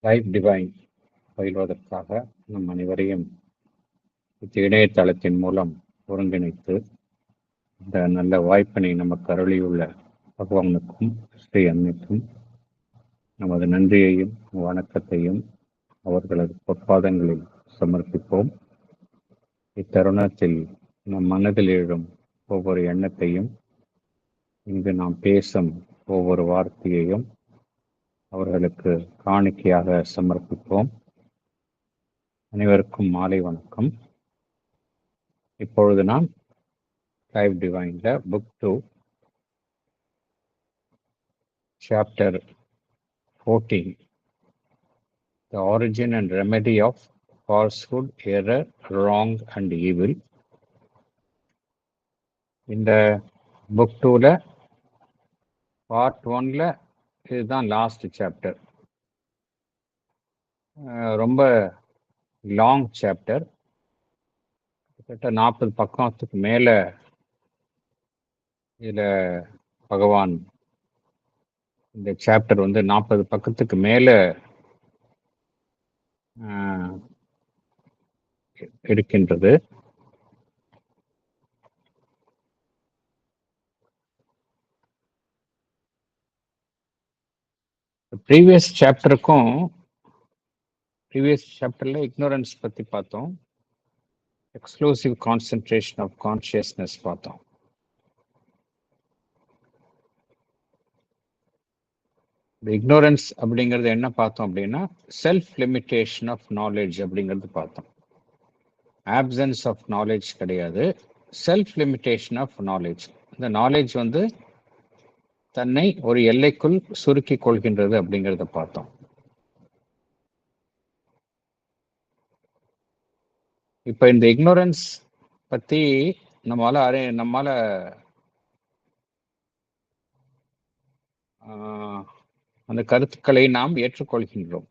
Life divine பயில்வதற்காக நம் அனைவரையும் இணையதளத்தின் மூலம் ஒருங்கிணைத்து இந்த நல்ல வாய்ப்பினை நமக்கு அருளியுள்ள பகவானுக்கும் ஸ்ரீ அன்னைக்கும் நமது நன்றியையும் வணக்கத்தையும் அவர்களது பொற்பாதங்களில் சமர்ப்பிப்போம். இத்தருணத்தில் நம் மனதில் எழும் ஒவ்வொரு எண்ணத்தையும், இங்கு நாம் பேசும் ஒவ்வொரு வார்த்தையையும் அவர்களுக்கு காணிக்கையாக சமர்ப்பிப்போம். அனைவருக்கும் மாலை வணக்கம். இப்பொழுது நாம் லைஃப் டிவைன்ல book 2 chapter 14 The origin and remedy of falsehood, error, wrong and evil. இந்த புக் 2ல பார்ட் 1ல இதுதான் லாஸ்ட் சாப்டர். ரொம்ப லாங் சாப்டர், கிட்டத்தட்ட 40 பக்கத்துக்கு மேல இதுல பகவான் இந்த சாப்டர் 40 பக்கத்துக்கு மேல இருக்கின்றது. ப்ரீவியஸ் சாப்டர்ல இக்னோரன்ஸ் பத்தி பார்த்தோம், எக்ஸ்க்ளூசிவ் கான்சென்ட்ரேஷன் ஆஃப் கான்ஷியஸ்னஸ் பார்த்தோம். இந்த இக்னோரன்ஸ் அப்படிங்கிறது என்ன பார்த்தோம் அப்படின்னா, செல்ஃப் லிமிட்டேஷன் ஆஃப் நாலேஜ் அப்படிங்கிறது பார்த்தோம். ஆப்சன்ஸ் ஆஃப் நாலேஜ் கிடையாது, செல்ஃப் லிமிட்டேஷன் ஆஃப் நாலேஜ். இந்த நாலேஜ் தன்னை ஒரு எல்லைக்குள் சுருக்கி கொள்கின்றது அப்படிங்கிறத பார்த்தோம். இப்ப இந்த இக்னோரன்ஸ் பத்தி நம்மால அந்த கருத்துக்களை நாம் ஏற்றுக்கொள்கின்றோம்.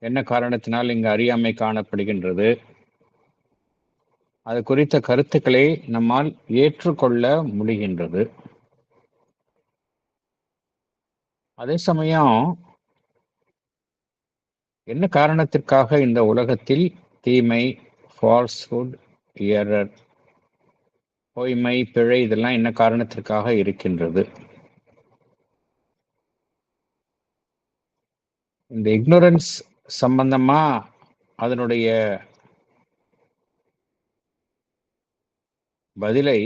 என்ன காரணத்தினால் இங்கு அறியாமை காணப்படுகின்றது, அது குறித்த கருத்துக்களை நம்மால் ஏற்றுக்கொள்ள முடிகின்றது. அதே சமயம் என்ன காரணத்திற்காக இந்த உலகத்தில் தீமை, ஃபால்ஸ்ஹுட், எரர், பொய்மை, பிழை இதெல்லாம் என்ன காரணத்திற்காக இருக்கின்றது? இந்த இக்னோரன்ஸ் சம்பந்தமா அதனுடைய பதிலை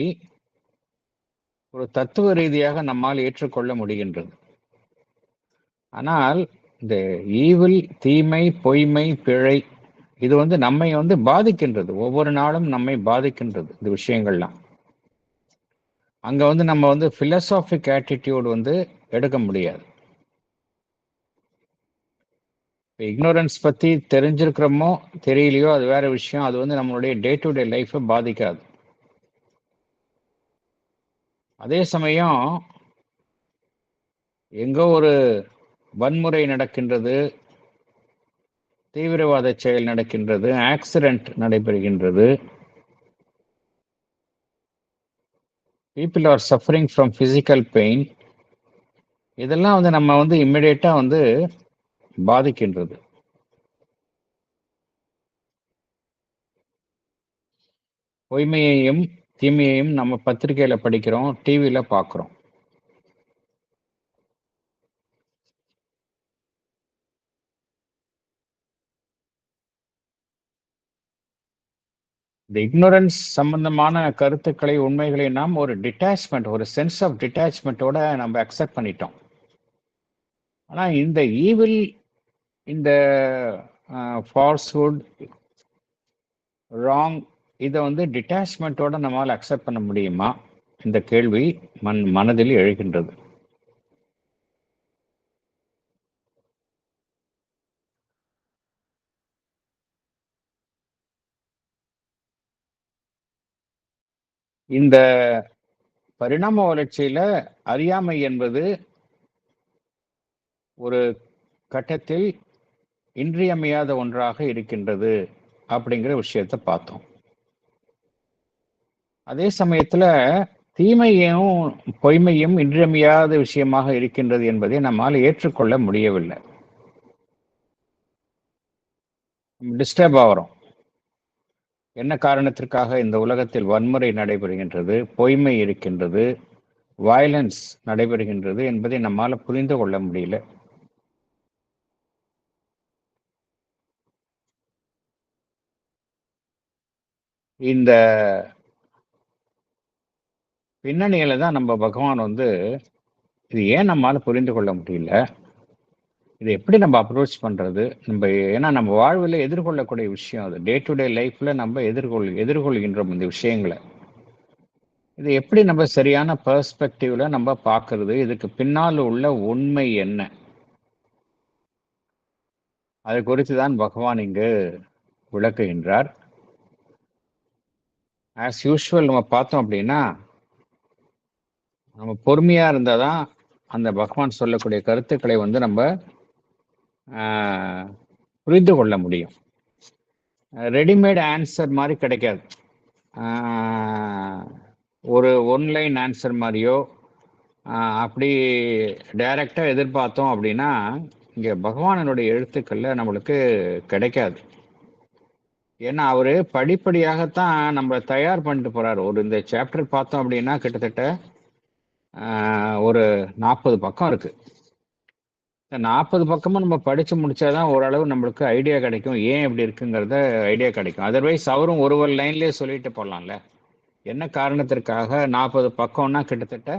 ஒரு தத்துவ ரீதியாக நம்மால் ஏற்றுக்கொள்ள முடிகின்றது. ஆனால் இந்த ஈவில், தீமை, பொய்மை, பிழை இது நம்மை பாதிக்கின்றது. ஒவ்வொரு நாளும் நம்மை பாதிக்கின்றது இந்த விஷயங்கள்லாம். அங்க நம்ம பிலசாபிக் ஆட்டிடியூட் எடுக்க முடியாது. இக்னோரன்ஸ் பத்தி தெரிஞ்சிருக்கிறோமோ தெரியலையோ அது வேற விஷயம். அது நம்மளுடைய டே டு டே லைஃபை பாதிக்காது. அதே சமயம் எங்கோ ஒரு வன்முறை நடக்கின்றது, தீவிரவாத செயல் நடக்கின்றது, ஆக்சிடென்ட் நடைபெறுகின்றது, people are suffering from physical pain, இதெல்லாம் நம்ம இம்மிடியேட்டா பாதிக்கின்றது. பொய்மையையும் தீமையையும் நம்ம பத்திரிகையில படிக்கிறோம், டிவியில பார்க்கிறோம். இந்த இக்னோரன்ஸ் சம்பந்தமான கருத்துக்களை, உண்மைகளை நாம் ஒரு டிட்டாச்மெண்ட், ஒரு சென்ஸ் ஆஃப் டிட்டாச்மெண்ட்டோட நம்ம அக்செப்ட் பண்ணிட்டோம். ஆனா இந்த ஈவில், இந்த ஃபால்ஸ்ஹுட், ராங் இதை டிட்டாச்மெண்ட்டோட நம்மால் அக்செப்ட் பண்ண முடியுமா? இந்த கேள்வி மனதில் எழுகின்றது. இந்த பரிணாம வளர்ச்சியில அறியாமை என்பது ஒரு கட்டத்தில் இன்றியமையாத ஒன்றாக இருக்கின்றது அப்படிங்கிற விஷயத்தை பார்த்தோம். அதே சமயத்துல தீமையும் பொய்மையும் இன்றியமையாத விஷயமாக இருக்கின்றது என்பதை நம்மால் ஏற்றுக்கொள்ள முடியவில்லை. டிஸ்டர்ப் ஆகிறோம். என்ன காரணத்திற்காக இந்த உலகத்தில் வன்முறை நடைபெறுகின்றது, பொய்மை இருக்கின்றது, வயலன்ஸ் நடைபெறுகின்றது என்பதை நம்மால புரிந்து கொள்ள முடியல. இந்த பின்னணியில தான் நம்ம பகவான் வந்து இது ஏன் நம்மால புரிந்து கொள்ள முடியல, இதை எப்படி நம்ம அப்ரோச் பண்றது, ஏன்னா நம்ம வாழ்வில் எதிர்கொள்ளக்கூடிய விஷயம் அது. டே டு டே லைஃப்ல நம்ம எதிர்கொள்கின்றோம் இந்த விஷயங்களை. இது எப்படி நம்ம சரியான பெர்ஸ்பெக்டிவ்ல நம்ம பார்க்கறது, இதுக்கு பின்னால் உள்ள உண்மை என்ன, அது குறித்து தான் பகவான் இங்கு விளக்குகின்றார். ஆஸ் யூஷுவல் நம்ம பார்த்தோம் அப்படின்னா, நம்ம பொறுமையா இருந்தாதான் அந்த பகவான் சொல்லக்கூடிய கருத்துக்களை வந்து நம்ம புரிந்து கொள்ள முடியும். ரெடிமேட் ஆன்சர் மாதிரி கிடைக்காது. ஒரு ஒன்லைன் ஆன்சர் மாதிரியோ அப்படி டைரக்டா எதிர்பார்த்தோம் அப்படின்னா இங்க பகவானுடைய எழுத்துக்கள்ல நம்மளுக்கு கிடைக்காது. ஏன்னா அவரு படிப்படியாகத்தான் நம்ம தயார் பண்ணிட்டு போறாரு. இந்த சாப்டர் பார்த்தோம் அப்படின்னா கிட்டத்தட்ட ஒரு 40 பக்கம் இருக்கு. 40 பக்கமும் நம்ம படிச்சு முடிச்சாதான் ஓரளவு நம்மளுக்கு ஐடியா கிடைக்கும், ஏன் இப்படி இருக்குங்கிறத ஐடியா கிடைக்கும். அதர்வைஸ் அவரும் ஒரு லைன்லயே சொல்லிட்டு போடலாம்ல. என்ன காரணத்திற்காக 40 பக்கம்னா கிட்டத்தட்ட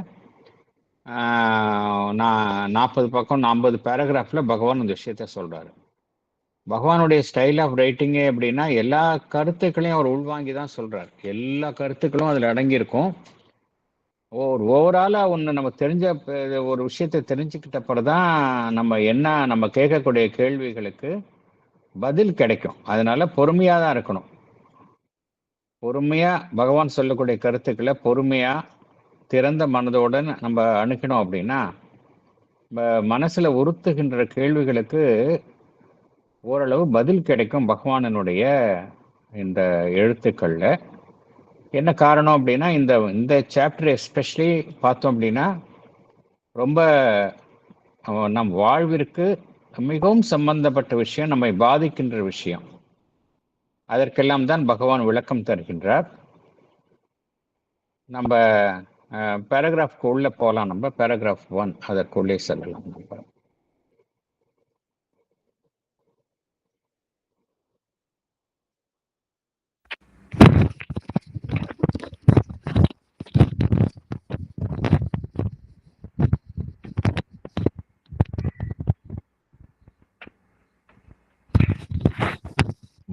நான் 40 பக்கம் 50 பேராகிராஃப்ல பகவான் இந்த விஷயத்த சொல்றாரு. பகவானுடைய ஸ்டைல் ஆஃப் ரைட்டிங்கே எப்படின்னா எல்லா கருத்துக்களையும் அவர் உள்வாங்கி தான் சொல்றாரு. எல்லா கருத்துக்களும் அதுல அடங்கியிருக்கும். ஒரு ஓவராலா ஒன்று நம்ம ஒரு விஷயத்தை தெரிஞ்சுக்கிட்ட பிறகுதான் நம்ம கேட்கக்கூடிய கேள்விகளுக்கு பதில் கிடைக்கும். அதனால பொறுமையா தான் இருக்கணும். பொறுமையா பகவான் சொல்லக்கூடிய கருத்துக்களை பொறுமையா திறந்த மனதோட நம்ம அணுகணும் அப்படின்னா மனசுல உறுத்துகின்ற கேள்விகளுக்கு ஓரளவு பதில் கிடைக்கும் பகவானுடைய இந்த எழுத்துக்கள்ல. என்ன காரணம் அப்படின்னா இந்த சாப்டர் எஸ்பெஷலி பார்த்தோம் அப்படின்னா ரொம்ப நம் வாழ்விற்கு மிகவும் சம்பந்தப்பட்ட விஷயம், நம்மை பாதிக்கின்ற விஷயம். அதற்கெல்லாம் தான் பகவான் விளக்கம் தருகின்றார். நம்ம பேராகிராஃப்க்கு உள்ள போகலாம். நம்ம பேராகிராஃப் 1 அதற்குள்ளே செல்லலாம். நம்ம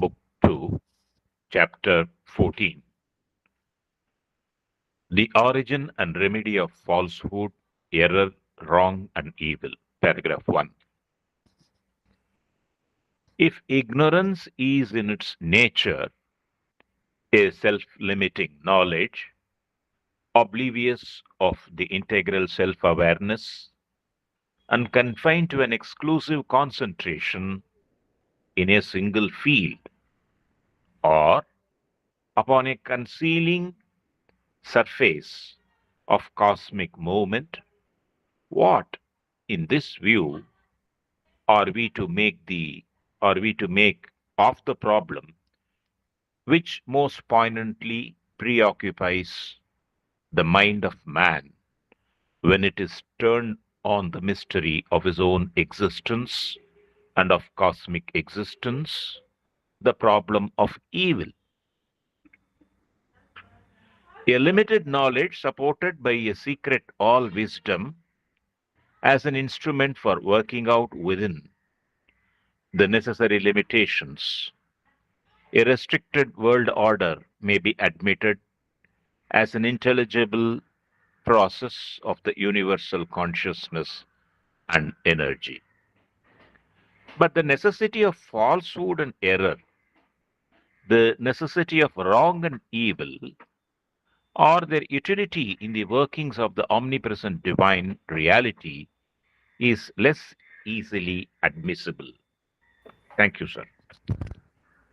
Book 2, Chapter 14. The origin and remedy of falsehood, error, wrong, and evil. Paragraph 1. If ignorance is in its nature a self-limiting knowledge, oblivious of the integral self-awareness, and confined to an exclusive concentration in a single field, or upon a concealing surface of cosmic movement, what, in this view, are we to make of the problem which most poignantly preoccupies the mind of man when it is turned on the mystery of his own existence and of cosmic existence, the problem of evil? A limited knowledge supported by a secret all-wisdom as an instrument for working out within the necessary limitations. A restricted world order may be admitted as an intelligible process of the universal consciousness and energy. But the necessity of falsehood and error, the necessity of wrong and evil, or their utility in the workings of the omnipresent divine reality is less easily admissible. Thank you, sir.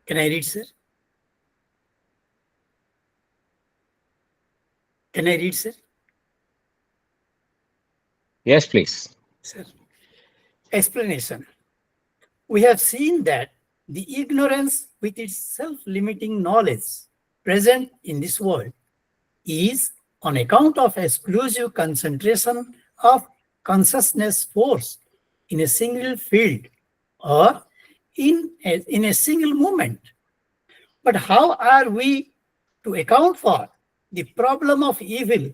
Can I read, sir? Can I read, sir? Yes, please. Sir. Explanation. We have seen that the ignorance with its self-limiting knowledge present in this world is on account of exclusive concentration of consciousness force in a single field or in a single moment. But how are we to account for the problem of evil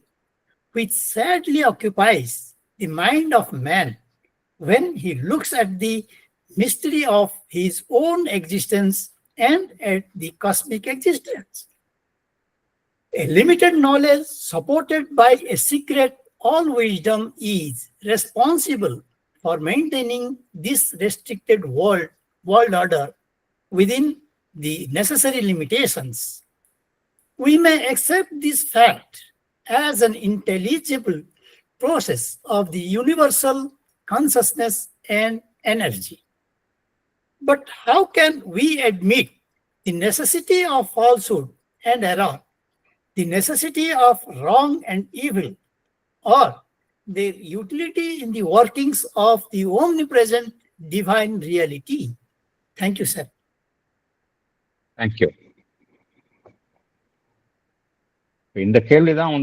which sadly occupies the mind of man when he looks at the mystery of his own existence and at the cosmic existence? A limited knowledge supported by a secret all wisdom is responsible for maintaining this restricted world order within the necessary limitations. We may accept this fact as an intelligible process of the universal consciousness and energy. But how can we admit the necessity of falsehood and error, the necessity of wrong and evil, or their utility in the workings of the omnipresent divine reality? Thank you, sir. Thank you. இந்த கேள்விதான்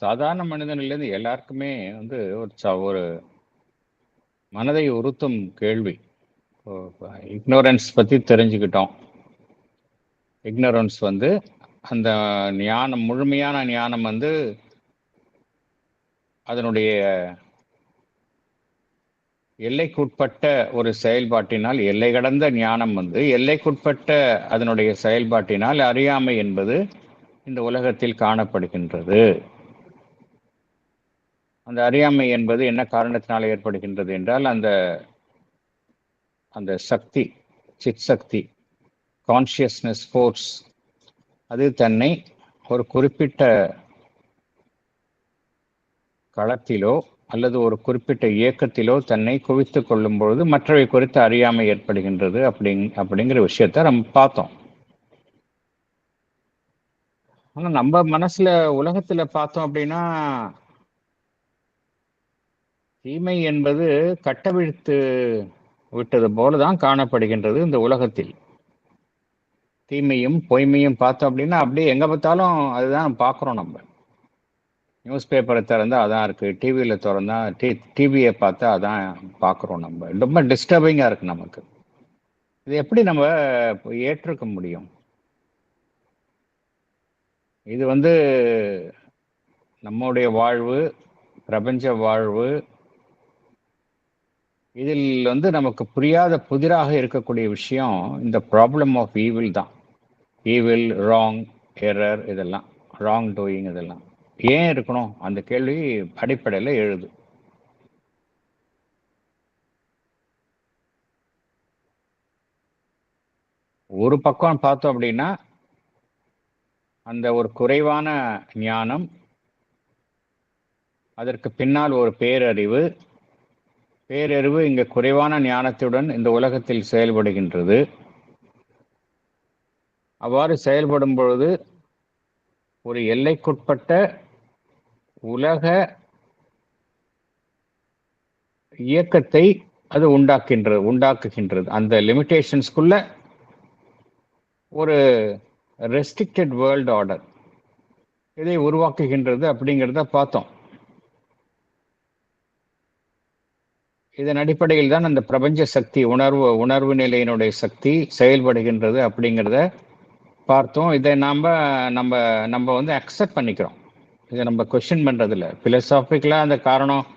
சாதாரண மனிதனிலிருந்து எல்லாருக்குமே ஒரு மனதை உறுத்தும் கேள்வி. Ignorance பத்தி தெரிஞ்சுக்கிட்டோம். Ignorance அந்த ஞானம், முழுமையான ஞானம் அதனுடைய எல்லைக்குட்பட்ட ஒரு செயல்பாட்டினால், எல்லை கடந்த ஞானம் எல்லைக்குட்பட்ட அதனுடைய செயல்பாட்டினால் அறியாமை என்பது இந்த உலகத்தில் காணப்படுகின்றது. அந்த அறியாமை என்பது என்ன காரணத்தினால் ஏற்படுகின்றது என்றால், அந்த சக்தி, சித் சக்தி, கான்சியஸ்னஸ் ஃபோர்ஸ், அது தன்னை ஒரு குறிப்பிட்ட களத்திலோ அல்லது ஒரு குறிப்பிட்ட இயக்கத்திலோ தன்னை குவித்துக் கொள்ளும் பொழுது மற்றவை குறித்து அறியாமை ஏற்படுகின்றது அப்படிங்கிற விஷயத்த நம்ம பார்த்தோம். ஆனா நம்ம மனசுல, உலகத்துல பார்த்தோம் அப்படின்னா, தீமை என்பது கட்டவிழ்த்து விட்டது போலதான் காணப்படுகின்றது இந்த உலகத்தில். தீமையும் பொய்மையும் பார்த்தோம் அப்படின்னா அப்படியே எங்க பார்த்தாலும் அதுதான் பார்க்குறோம். நம்ம நியூஸ் பேப்பரை திறந்தா அதான் இருக்கு, டிவியில திறந்தா டிவியை பார்த்தா அதான் பார்க்குறோம். நம்ம ரொம்ப டிஸ்டர்பிங்கா இருக்கு நமக்கு. இது எப்படி நம்ம ஏற்றுக்க முடியும்? இது நம்முடைய வாழ்வு, பிரபஞ்ச வாழ்வு, இதில் நமக்கு புரியாத புதிராக இருக்கக்கூடிய விஷயம் இந்த ப்ராப்ளம் ஆஃப் ஈவில் தான். ஈவில், ராங், எரர், இதெல்லாம் ராங் டூயிங், இதெல்லாம் ஏன் இருக்கணும்? அந்த கேள்வி அடிப்படையில் எழுது. ஒரு பக்கம் பார்த்தோம் அப்படின்னா அந்த ஒரு குறைவான ஞானம், அதற்கு பின்னால் ஒரு பேரறிவு இங்க குறைவான ஞானத்துடன் இந்த உலகத்தில் செயல்படுகின்றது. அவ்வாறு செயல்படும் பொழுது ஒரு எல்லைக்குட்பட்ட உலக இயக்கத்தை அது உண்டாக்குகின்றது. அந்த லிமிட்டேஷன்ஸ்குள்ள ஒரு ரெஸ்ட்ரிக்டட் வேர்ல்ட் ஆர்டர் இதை உருவாக்குகின்றது அப்படிங்கிறத பார்த்தோம். இதன் அடிப்படையில் தான் அந்த பிரபஞ்ச சக்தி, உணர்வு நிலையினுடைய சக்தி செயல்படுகின்றது அப்படிங்கிறத பார்த்தோம். இதை நம்ம அக்செப்ட் பண்ணிக்கிறோம். இதை நம்ம கொஸ்டின் பண்றதில்ல. பிலசாபிக்கலா அந்த காரணம்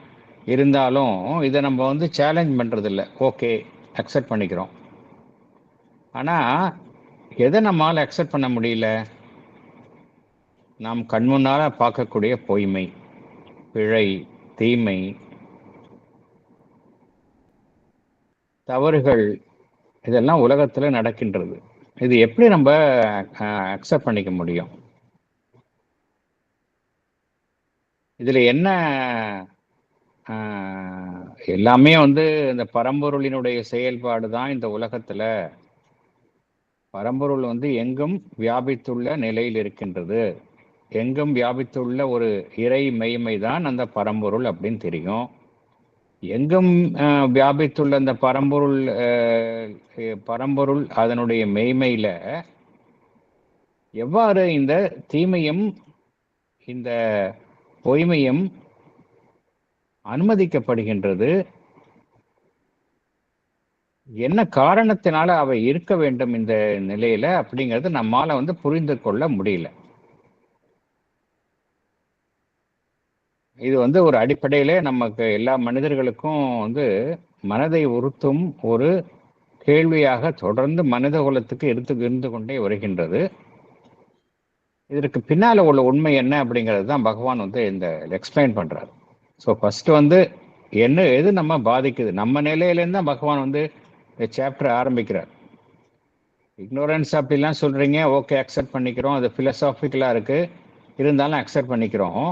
இருந்தாலும் இதை நம்ம சேலஞ்ச் பண்றதில்ல. ஓகே, அக்செப்ட் பண்ணிக்கிறோம். ஆனா எதை நம்மால் அக்செப்ட் பண்ண முடியல? நாம் கண்முன்னால பார்க்கக்கூடிய பொய்மை, பிழை, தீமை, தவறுகள், இதெல்லாம் உலகத்துல நடக்கின்றது. இது எப்படி நம்ம அக்செப்ட் பண்ணிக்க முடியும்? இதுல என்ன எல்லாமே இந்த பரம்பொருளினுடைய செயல்பாடு தான். இந்த உலகத்துல பரம்பொருள் எங்கும் வியாபித்துள்ள நிலையில் இருக்கின்றது. எங்கும் வியாபித்துள்ள ஒரு இறை மெய்மை தான் அந்த பரம்பொருள் அப்படின்னு தெரியும். எங்கும் வியாபித்துள்ள அந்த பரம்பொருள் அதனுடைய மெய்மையில எவ்வாறு இந்த தீமையும் இந்த பொய்மையும் அனுமதிக்கப்படுகின்றது, என்ன காரணத்தினால அவை இருக்க வேண்டும் இந்த நிலையில அப்படிங்கிறது நம்மால புரிந்து கொள்ள முடியல. இது ஒரு அடிப்படையில நமக்கு எல்லா மனிதர்களுக்கும் மனதை உறுத்தும் ஒரு கேள்வியாக தொடர்ந்து மனித குலத்துக்கு இருந்து கொண்டே வருகின்றது. இதற்கு பின்னால உள்ள உண்மை என்ன அப்படிங்கிறது தான் பகவான் இந்த எக்ஸ்பிளைன் பண்றாரு. ஸோ ஃபர்ஸ்ட் என்ன எது நம்ம பாதிக்குது, நம்ம நிலையிலேருந்து தான் பகவான் இந்த சாப்டர் ஆரம்பிக்கிறார். இக்னோரன்ஸ் அப்படிலாம் சொல்றீங்க, ஓகே அக்செப்ட் பண்ணிக்கிறோம், அது பிலசாபிக்கலா இருக்கு, இருந்தாலும் அக்செப்ட் பண்ணிக்கிறோம்.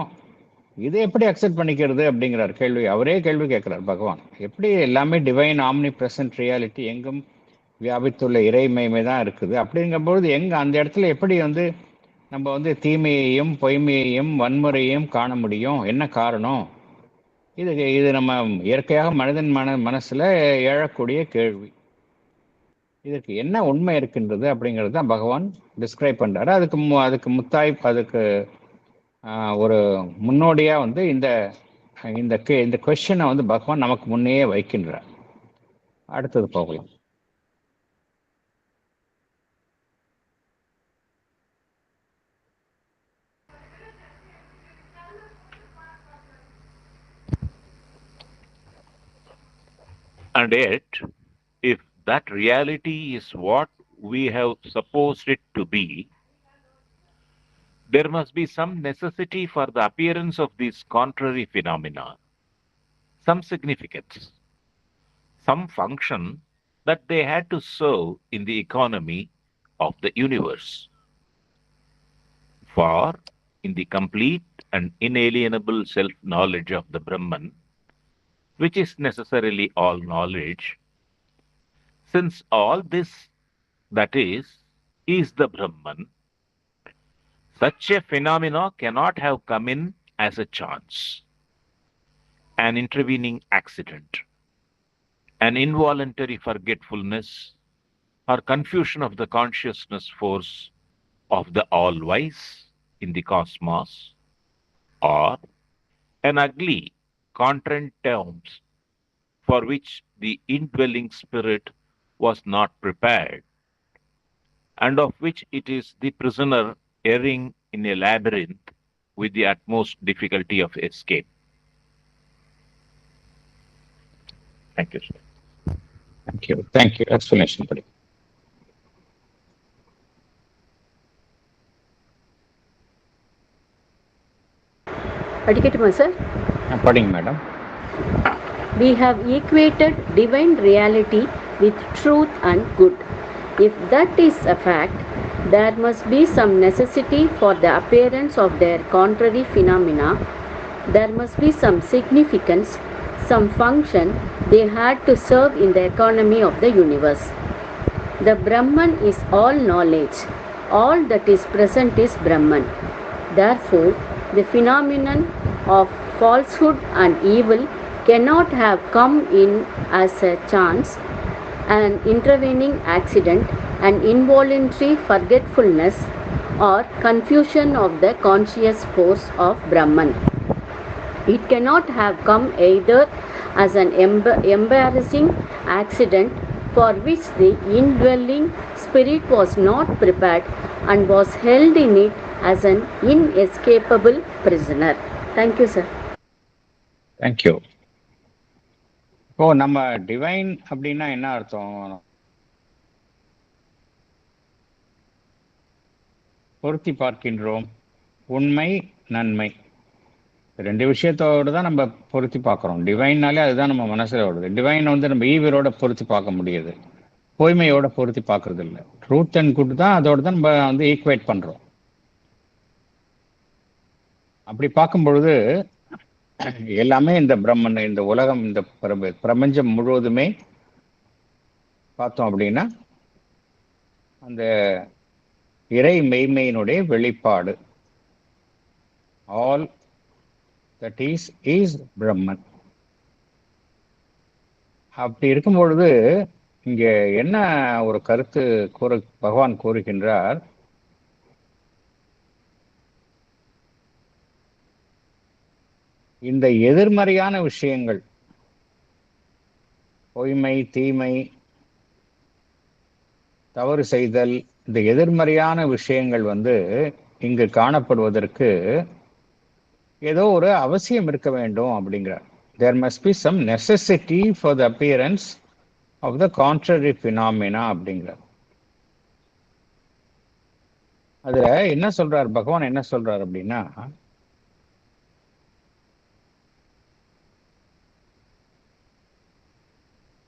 இதை எப்படி அக்செப்ட் பண்ணிக்கிறது அப்படிங்கிறார் கேள்வி. அவரே கேள்வி கேட்கிறார் பகவான். எப்படி எல்லாமே டிவைன் ஆம்னி பிரசன்ட் ரியாலிட்டி எங்கும் வியாபித்துள்ள இறைமைமை தான் இருக்குது. அப்படிங்கும்பொழுது அந்த இடத்துல எப்படி நம்ம தீமையையும் பொய்மையையும் வன்முறையையும் காண முடியும்? என்ன காரணம்? இது நம்ம இயற்கையாக மனிதன் மனசுல எழக்கூடிய கேள்வி. இதற்கு என்ன உண்மை இருக்கின்றது அப்படிங்கிறது தான் பகவான் டிஸ்கிரைப் பண்றாரு. அதுக்கு ஒரு முன்னோடியா இந்த கொஸ்டினை பகவான் நமக்கு முன்னையே வைக்கின்றார். அடுத்தது போகலாம். And yet, if that reality is what we have supposed it to be, there must be some necessity for the appearance of these contrary phenomena, some significance, some function that they had to serve in the economy of the universe. For in the complete and inalienable self-knowledge of the Brahman, which is necessarily all knowledge, since all this, that is the Brahman, such a phenomena cannot have come in as a chance, an intervening accident, an involuntary forgetfulness or confusion of the consciousness force of the all-wise in the cosmos, or an ugly contrand terms for which the indwelling spirit was not prepared, and of which it is the prisoner erring in a labyrinth with the utmost difficulty of escape. Thank you, sir. Thank you. Explanation, buddy. Adiketuma, sir? Pardon, madam. We have equated divine reality with truth and good. If that is a fact, there must be some necessity for the appearance of their contrary phenomena. There must be some significance, some function they had to serve in the economy of the universe. The Brahman is all knowledge. All that is present is Brahman. Therefore, the phenomenon of falsehood and evil cannot have come in as a chance, an intervening accident, an involuntary forgetfulness or confusion of the conscious force of Brahman. It cannot have come either as an embarrassing accident for which the indwelling spirit was not prepared and was held in it as an inescapable prisoner. Thank you, sir. Thank you. இப்போ நம்ம divine அப்படின்னா என்ன அர்த்தம்? பொருத்தி பார்க்கின்றோம். உண்மை, நன்மை, ரெண்டு விஷயத்தோடு தான் நம்ம பொருத்தி பார்க்குறோம். டிவைன்னாலே அதுதான் நம்ம மனசில் வருது. டிவைன் நம்ம ஈவிலோட பொருத்தி பார்க்க முடியுது, பொய்மையோட பொருத்தி பார்க்கறது இல்லை. ட்ரூத் அண்ட் குட் தான் அதோட தான் நம்ம ஈக்குவேட் பண்ணுறோம். அப்படி பார்க்கும் பொழுது எல்லாமே இந்த பிரம்மன், இந்த உலகம், இந்த பிரபஞ்சம் முழுவதுமே பார்த்தோம் அப்படின்னா அந்த இறை மெய்மையினுடைய வெளிப்பாடு. All that is Brahman. அப்படி இருக்கும் பொழுது இங்க என்ன ஒரு கருத்து பகவான் கூறுகின்றார், இந்த எதிர்மறையான விஷயங்கள், பொய்மை, தீமை, தவறு செய்தல், இந்த எதிர்மறையான விஷயங்கள் இங்கு காணப்படுவதற்கு ஏதோ ஒரு அவசியம் இருக்க வேண்டும் அப்படிங்கிறார். There must be some necessity for the appearance of the contrary phenomena அப்படிங்கிறார். அதுல என்ன சொல்றார் பகவான், என்ன சொல்றார் அப்படின்னா,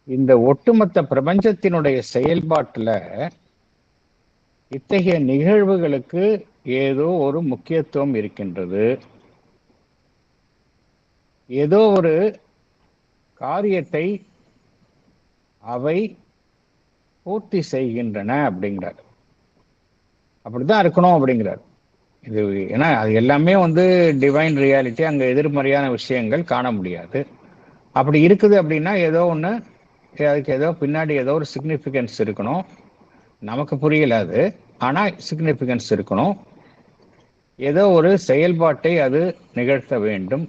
இந்த ஒட்டுமொத்த பிரபஞ்சத்தினுடைய செயல்பாட்டுல இத்தகைய நிகழ்வுகளுக்கு ஏதோ ஒரு முக்கியத்துவம் இருக்கின்றது, ஏதோ ஒரு காரியத்தை அவை பூர்த்தி செய்கின்றன அப்படிங்கிறார். அப்படிதான் இருக்கணும் அப்படிங்கிறார். இது ஏன்னா அது எல்லாமே டிவைன் ரியாலிட்டி, அங்க எதிர்மறையான விஷயங்கள் காண முடியாது. அப்படி இருக்குது அப்படின்னா ஏதோ ஒன்று, அதுக்கு ஏதோ பின்னாடி ஏதோ ஒரு சிக்னிஃபிகன்ஸ் இருக்கணும். நமக்கு புரியல அது, ஆனா சிக்னிஃபிகன்ஸ் இருக்கணும். ஏதோ ஒரு செயல்பாட்டை அது நிகழ்த்த வேண்டும்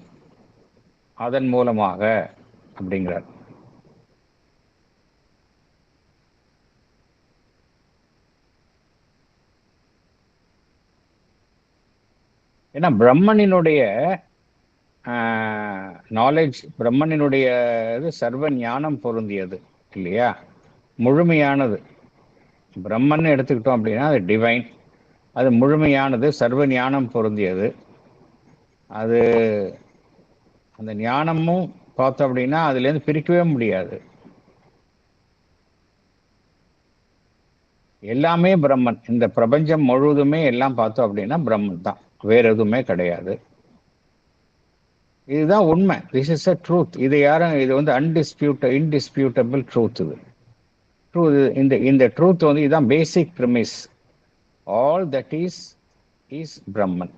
அதன் மூலமாக அப்படிங்கிறார். ஏன்னா பிரம்மனினுடைய நாலேஜ், பிரம்மனினுடைய சர்வ ஞானம் பொருந்தியது இல்லையா, முழுமையானது. பிரம்மன் எடுத்துக்கிட்டோம் அப்படின்னா அது டிவைன், அது முழுமையானது, சர்வ ஞானம் பொருந்தியது. அது அந்த ஞானமும் பார்த்தோம் அப்படின்னா அதுலேருந்து பிரிக்கவே முடியாது. எல்லாமே பிரம்மன், இந்த பிரபஞ்சம் முழுவதுமே எல்லாம் பார்த்தோம் அப்படின்னா பிரம்மன் தான், வேற எதுவுமே கிடையாது. இதுதான் உண்மை. This is a truth. இது யாரும், இது இன்டிஸ்பியூட்டபிள் ட்ரூத். இந்த ட்ரூத் இதுதான் basic premise. All that is Brahman.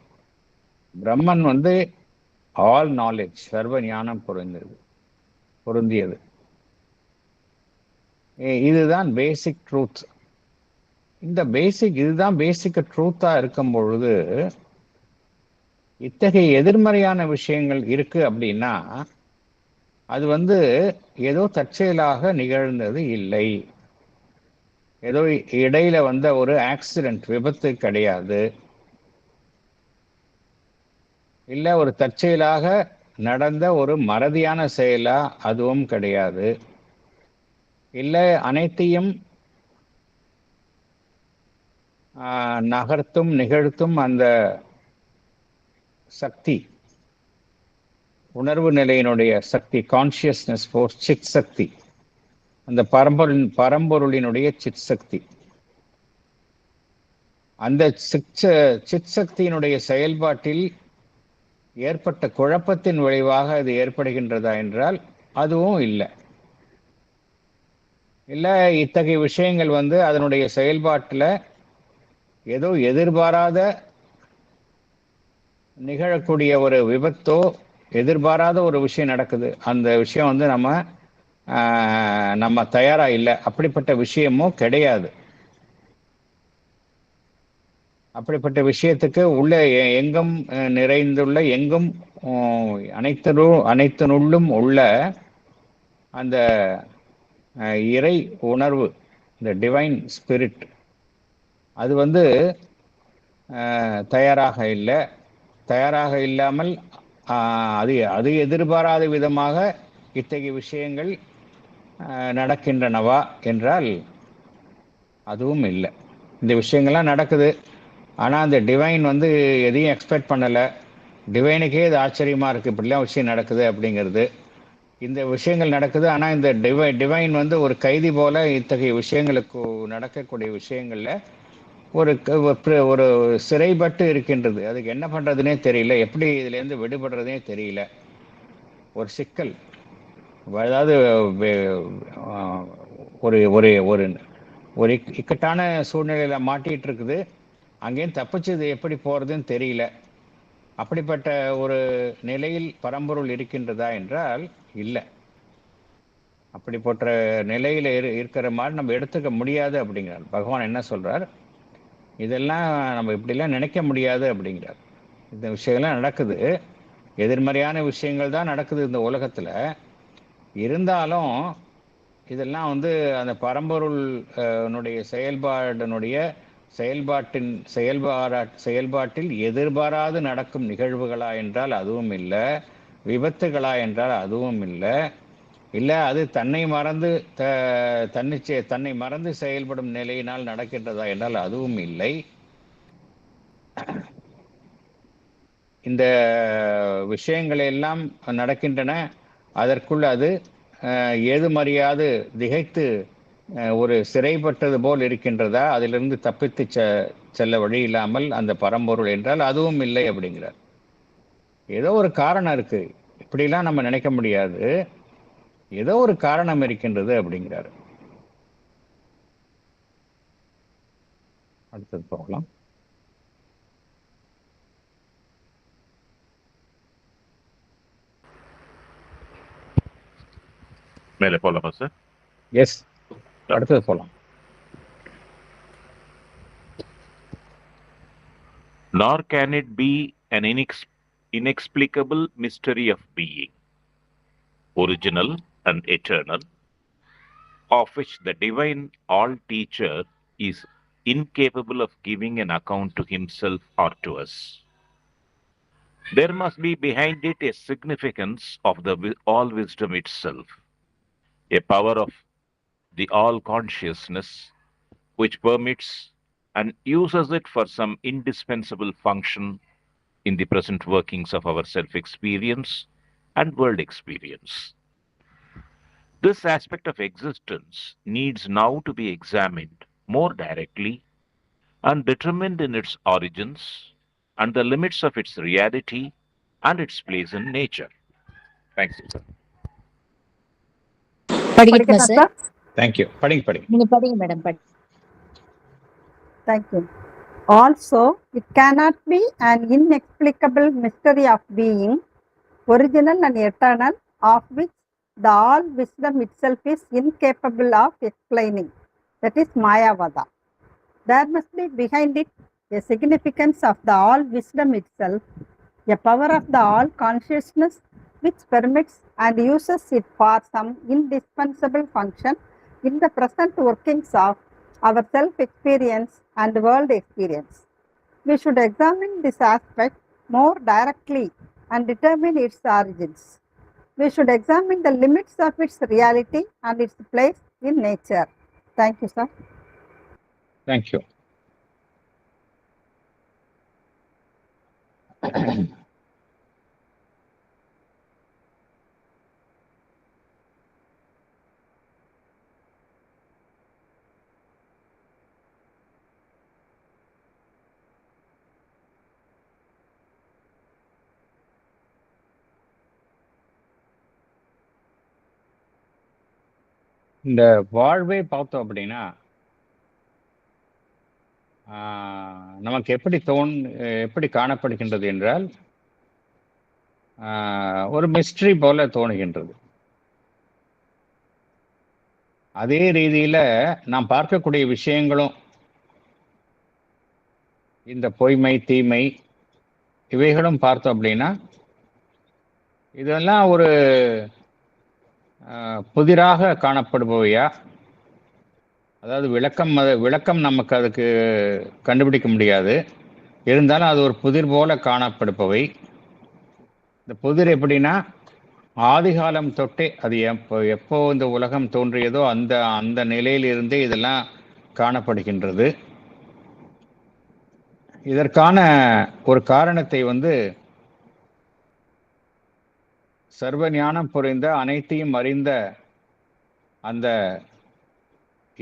Brahman all knowledge, சர்வ ஞானம் பொருந்தியது. இதுதான் பேசிக் ட்ரூத். இதுதான் பேசிக் ட்ரூத்தா இருக்கும் பொழுது இத்தகைய எதிர்மறையான விஷயங்கள் இருக்கு அப்படின்னா அது ஏதோ தற்செயலாக நிகழ்ந்தது இல்லை, ஏதோ இடையில ஒரு ஆக்சிடென்ட், விபத்து கிடையாது, இல்ல ஒரு தற்செயலாக நடந்த ஒரு மறதியான செயலா அதுவும் கிடையாது, இல்ல அனைத்தையும் நகர்த்தும் நிகழ்த்தும் அந்த சக்தி, உணர்வு நிலையினுடைய சக்தி, கான்சியஸ்னஸ் ஃபோர்ஸ், சித் சக்தி, அந்த பரம்பொருளினுடைய சித் சக்தி, அந்த சித் சக்தியினுடைய செயல்பாட்டில் ஏற்பட்ட குழப்பத்தின் விளைவாக அது ஏற்படுகின்றதா என்றால் அதுவும் இல்லை. இல்லை இத்தகைய விஷயங்கள் அதனுடைய செயல்பாட்டில் ஏதோ எதிர்பாராத நிகழக்கூடிய ஒரு விபத்தோ, எதிர்பாராத ஒரு விஷயம் நடக்குது, அந்த விஷயம் நம்ம தயாரா இல்லை, அப்படிப்பட்ட விஷயமும் கிடையாது. அப்படிப்பட்ட விஷயத்துக்கு உள்ள எங்கும் நிறைந்துள்ள, எங்கும் அனைத்தினுள்ளும் உள்ள அந்த இறை உணர்வு, இந்த டிவைன் ஸ்பிரிட், அது தயாராக இல்லாமல் அது எதிர்பாராத விதமாக இத்தகைய விஷயங்கள் நடக்கின்றனவா என்றால் அதுவும் இல்லை. இந்த விஷயங்கள்லாம் நடக்குது, ஆனால் அந்த டிவைன் எதையும் எக்ஸ்பெக்ட் பண்ணலை. டிவைனுக்கே இது ஆச்சரியமாக இருக்குது, இப்படிலாம் விஷயம் நடக்குது அப்படிங்கிறது. இந்த விஷயங்கள் நடக்குது, ஆனால் இந்த டிவைன் ஒரு கைதி போல இத்தகைய விஷயங்களுக்கு, நடக்கக்கூடிய விஷயங்களில் ஒரு சிறைப்பட்டு இருக்கின்றது. அதுக்கு என்ன பண்ணுறதுனே தெரியல, எப்படி இதுலேருந்து விடுபடுறதே தெரியல. ஒரு சிக்கல், அதாவது ஒரு ஒரு ஒரு ஒரு இக்கட்டான சூழ்நிலையில் மாட்டிகிட்டு இருக்குது. அங்கேயும் தப்பிச்சது எப்படி போகிறதுன்னு தெரியல. அப்படிப்பட்ட ஒரு நிலையில் பரம்பொருள் இருக்கின்றதா என்றால் இல்லை. அப்படிப்பட்ட நிலையில இருக்கிற மாதிரி நம்ம எடுத்துக்க முடியாது அப்படிங்கிறார். பகவான் என்ன சொல்றார், இதெல்லாம் நம்ம இப்படிலாம் நினைக்க முடியாது அப்படிங்கிறார். இந்த விஷயங்கள்லாம் நடக்குது, எதிர்மறையான விஷயங்கள் தான் நடக்குது இந்த உலகத்துல. இருந்தாலும் இதெல்லாம் வந்து அந்த பரம்பொருள் செயல்பாட்டினுடைய செயல்பாட்டில் எதிர்பாராது நடக்கும் நிகழ்வுகளா என்றால் அதுவும் இல்லை, விபத்துகளா என்றால் அதுவும் இல்லை, இல்லை அது தன்னை மறந்து செயல்படும் நிலையினால் நடக்கின்றதா என்றால் அதுவும் இல்லை. இந்த விஷயங்கள் எல்லாம் நடக்கின்றன, அதற்குள் அது ஏதுமறியாது திகைத்து ஒரு சிறைப்பட்டது போல் இருக்கின்றதா, அதிலிருந்து தப்பித்து செல்ல வழி இல்லாமல் அந்த பரம்பொருள் என்றால் அதுவும் இல்லை அப்படிங்கிறார். ஏதோ ஒரு காரணம் இருக்கு, இப்படிலாம் நம்ம நினைக்க முடியாது, ஏதோ ஒரு காரணம் இருக்கின்றது அப்படிங்கிறார். அடுத்தது போகலாம். மேலே போலாமா சார்? எஸ், அடுத்தது போலாம். Nor can it be an inexplicable mystery of being, original and eternal, of which the divine all-teacher is incapable of giving an account to himself or to us. There must be behind it a significance of the all-wisdom itself, a power of the all-consciousness which permits and uses it for some indispensable function in the present workings of our self-experience and world experience. This aspect of existence needs now to be examined more directly and determined in its origins and the limits of its reality and its place in nature. Thanks, sir. படிக்கட்டுமா sir? Thank you. படிங்க. நீங்க படிங்க madam. Thank you. Also, it cannot be an inexplicable mystery of being, original and eternal, of which the all wisdom itself is incapable of explaining. That is Mayavada. There must be behind it a significance of the all wisdom itself, a power of the all consciousness which permits and uses it for some indispensable function in the present workings of our self-experience and world experience. We should examine this aspect more directly and determine its origins. We should examine the limits of its reality and its place in nature. Thank you, sir. Thank you. இந்த வாழ்வே பார்த்தோம் அப்படின்னா நமக்கு எப்படி காணப்படுகின்றது என்றால் ஒரு mystery போல தோணுகின்றது. அதே ரீதியில நாம் பார்க்கக்கூடிய விஷயங்களும் இந்த பொய்மை தீமை இவைகளும் பார்த்தோம் அப்படின்னா இதெல்லாம் ஒரு புதிராக காணப்படுபவையா, அதாவது விளக்கம் நமக்கு அதுக்கு கண்டுபிடிக்க முடியாது, இருந்தாலும் அது ஒரு புதிர் போல காணப்படுபவை. இந்த புதிர் எப்படின்னா ஆதிகாலம் தொட்டே அது எப்போ இந்த உலகம் தோன்றியதோ அந்த நிலையிலிருந்தே இதெல்லாம் காணப்படுகின்றது. இதற்கான ஒரு காரணத்தை சர்வ ஞானம் புரிந்த அனைத்தையும் அறிந்த அந்த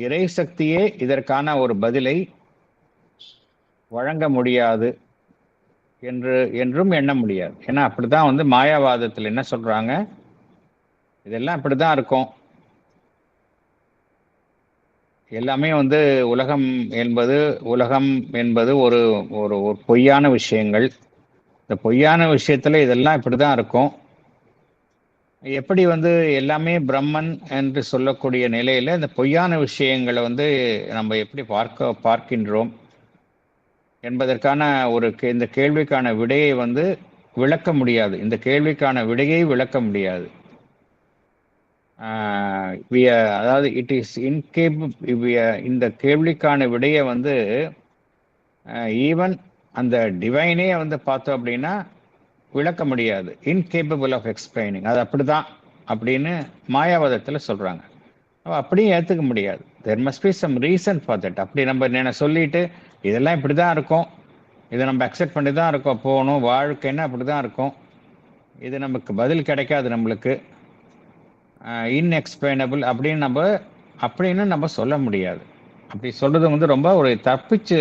இறை சக்தியே இதற்கான ஒரு பதிலை வழங்க முடியாது என்றும் எண்ண முடியாது. ஏன்னா அப்படிதான் மாயாவாதத்தில் என்ன சொல்றாங்க, இதெல்லாம் இப்படிதான் இருக்கும், எல்லாமே உலகம் என்பது ஒரு ஒரு பொய்யான விஷயங்கள், இந்த பொய்யான விஷயத்துல இதெல்லாம் இப்படிதான் இருக்கும், எப்படி வந்து எல்லாமே பிரம்மன் என்று சொல்லக்கூடிய நிலையில இந்த பொய்யான விஷயங்களை வந்து நம்ம எப்படி பார்க்கின்றோம் என்பதற்கான இந்த கேள்விக்கான விடையை வந்து விளக்க முடியாது. இந்த கேள்விக்கான விடையை விளக்க முடியாது. அதாவது இட் இஸ் இன்கேபிள். இந்த கேள்விக்கான விடையை வந்து ஈவன் அந்த டிவைனே வந்து பார்த்தோம் அப்படின்னா விளக்க முடியாது. Incapable of explaining. அது அப்படிதான் அப்படின்னு மாயாவாதத்தில் சொல்றாங்க. அப்படியும் ஏற்றுக்க முடியாது. There must be some reason for that. அப்படி நம்ம சொல்லிட்டு இதெல்லாம் இப்படி தான் இருக்கும், இதை நம்ம அக்செப்ட் பண்ணி தான் இருக்கோம் போகணும், வாழ்க்கைன்னா அப்படி தான் இருக்கும், இது நமக்கு பதில் கிடைக்காது, நம்மளுக்கு இன்எக்ஸ்பிளைனபிள் அப்படின்னு நம்ம சொல்ல முடியாது. அப்படி சொல்றது வந்து ரொம்ப ஒரு தப்பிச்சு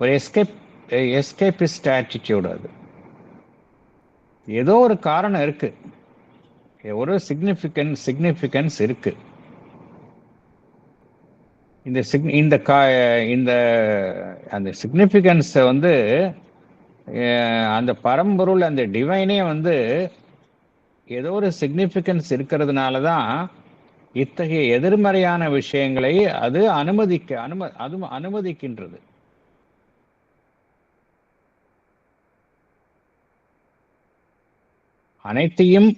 ஒரு எஸ்கேபிஸ்ட் ஆட்டிடியூட். அது ஏதோ ஒரு காரணம் இருக்கு, ஒரு சிக்னிஃபிகன்ஸ் இருக்கு. இந்த அந்த சிக்னிஃபிகன்ஸ் வந்து அந்த பரம்பொருள், அந்த டிவைனே வந்து ஏதோ ஒரு சிக்னிஃபிகன்ஸ் இருக்கிறதுனால தான் இத்தகைய எதிர்மறையான விஷயங்களை அது அனுமதிக்கின்றது. அனைத்தையும்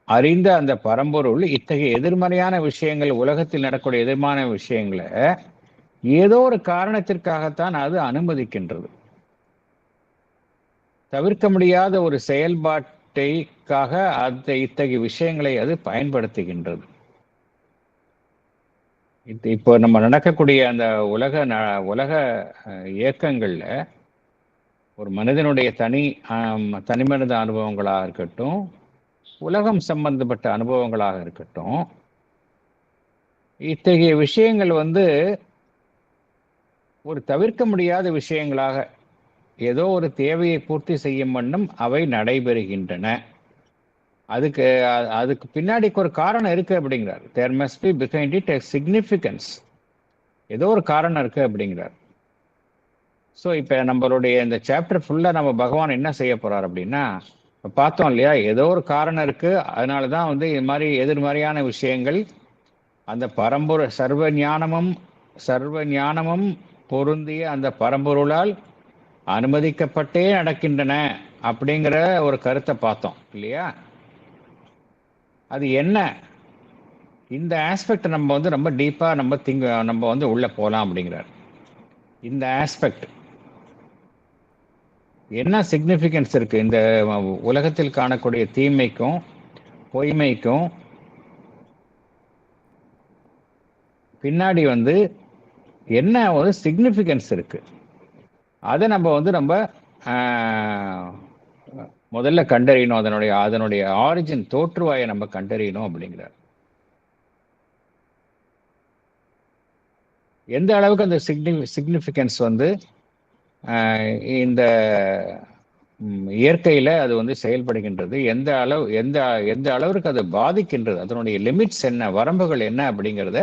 அறிந்த அந்த பரம்பொருள் இத்தகைய எதிர்மறையான விஷயங்கள், உலகத்தில் நடக்கூடிய எதிர்மறையான விஷயங்களை ஏதோ ஒரு காரணத்திற்காகத்தான் அது அனுமதிக்கின்றது. தவிர்க்க முடியாத ஒரு செயல்பாட்டைக்காக இத்தகைய விஷயங்களை அது பயன்படுத்துகின்றது. இப்போ நம்ம நடக்கக்கூடிய அந்த உலக இயக்கங்கள்ல ஒரு மனிதனுடைய தனி மனித அனுபவங்களாக இருக்கட்டும், உலகம் சம்பந்தப்பட்ட அனுபவங்களாக இருக்கட்டும், இத்தகைய விஷயங்கள் வந்து ஒரு தவிர்க்க முடியாத விஷயங்களாக ஏதோ ஒரு தேவையை பூர்த்தி செய்யும் வண்ணம் அவை நடைபெறுகின்றன. அதுக்கு பின்னாடி ஒரு காரணம் இருக்கு அப்படிங்கிறார். There must be behind it a significance. ஏதோ ஒரு காரணம் இருக்கு அப்படிங்கிறார். ஸோ இப்போ நம்மளுடைய இந்த சாப்டர் ஃபுல்லாக நம்ம பகவான் என்ன செய்ய போறார் அப்படின்னா, பார்த்தோம் இல்லையா, ஏதோ ஒரு காரணம் இருக்கு, அதனால தான் வந்து இது மாதிரி எதிர்மறையான விஷயங்கள் அந்த பரம்பொருள் சர்வ ஞானமும் பொருந்திய அந்த பரம்பொருளால் அனுமதிக்கப்பட்டே நடக்கின்றன அப்படிங்கிற ஒரு கருத்தை பார்த்தோம் இல்லையா. அது என்ன, இந்த ஆஸ்பெக்ட் நம்ம வந்து ரொம்ப டீப்பா நம்ம வந்து உள்ள போகலாம் அப்படிங்கிறார். இந்த ஆஸ்பெக்ட் என்ன சிக்னிஃபிகன்ஸ் இருக்கு இந்த உலகத்தில் காணக்கூடிய தீமைக்கும் பொய்மைக்கும் பின்னாடி வந்து என்ன ஒரு சிக்னிஃபிகன்ஸ் இருக்கு, அதை நம்ம வந்து முதல்ல கண்டறியணும். அதனுடைய ஆரிஜின், தோற்றுவாயை நம்ம கண்டறியணும் அப்படிங்கிறார். எந்த அளவுக்கு அந்த சிக்னிஃபிகன்ஸ் வந்து இந்த இயற்கையில அது வந்து செயல்படுகின்றது, எந்த அளவிற்கு அது பாதிக்கின்றது, அதனுடைய லிமிட்ஸ் என்ன, வரம்புகள் என்ன அப்படிங்கிறத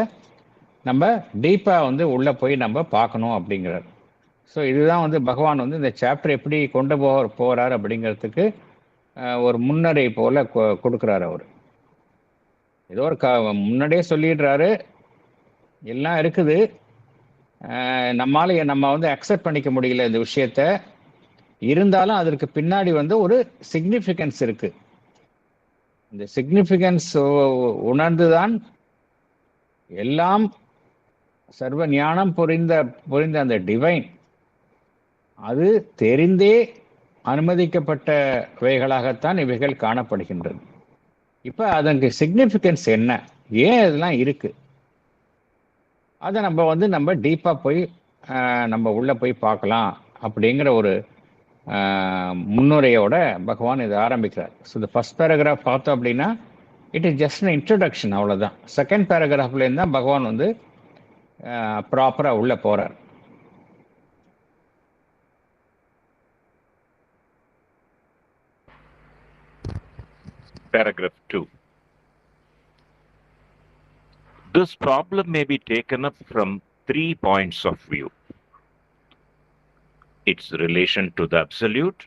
நம்ம டீப்பா வந்து உள்ள போய் நம்ம பார்க்கணும் அப்படிங்கிறார். ஸோ இதுதான் வந்து பகவான் வந்து இந்த சாப்டர் எப்படி கொண்டு போறார் அப்படிங்கிறதுக்கு ஒரு முன்னரை போல கொடுக்குறாரு. அவர் ஏதோ ஒரு முன்னாடியே சொல்லிடுறாரு, எல்லாம் இருக்குது, நம்ம வந்து அக்செப்ட் பண்ணிக்க முடியல இந்த விஷயத்த, இருந்தாலும் அதற்கு பின்னாடி வந்து ஒரு சிக்னிஃபிகன்ஸ் இருக்கு. இந்த சிக்னிஃபிகன்ஸ் உணர்ந்துதான் எல்லாம் சர்வ ஞானம் பொறிந்த அந்த டிவைன் அது தெரிந்தே அனுமதிக்கப்பட்டவைகளாகத்தான் இவைகள் காணப்படுகின்றது. இப்ப அதற்கு சிக்னிஃபிகன்ஸ் என்ன, ஏன் இதெல்லாம் இருக்கு, அதை நம்ம டீப்பா போய் நம்ம உள்ள போய் பார்க்கலாம் அப்படிங்கிற ஒரு முன்னுரையோட பகவான் இதை ஆரம்பிக்கிறார். ஸோ இந்த ஃபர்ஸ்ட் பேராகிராஃப் பார்த்தோம் அப்படின்னா it is just an introduction, அவ்வளோதான். செகண்ட் பேராகிராஃப்லேருந்து தான் பகவான் வந்து ப்ராப்பரா உள்ள போறார். Paragraph 2. This problem may be taken up from 3 points of view: its relation to the Absolute,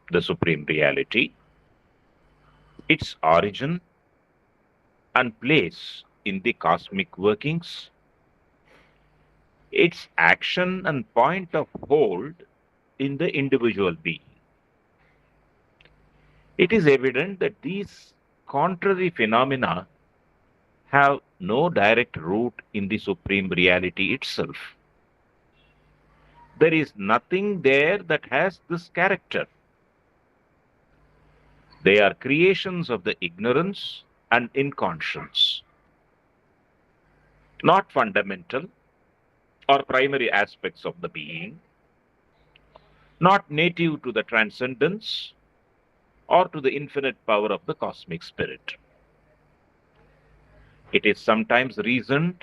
the Supreme Reality, its origin and place in the cosmic workings, its action and point of hold in the individual being. It is evident that these contrary phenomena have no direct root in the supreme reality itself. There is nothing there that has this character. They are creations of the ignorance and inconscience, not fundamental or primary aspects of the being, not native to the transcendence or to the infinite power of the cosmic spirit. It is sometimes reasoned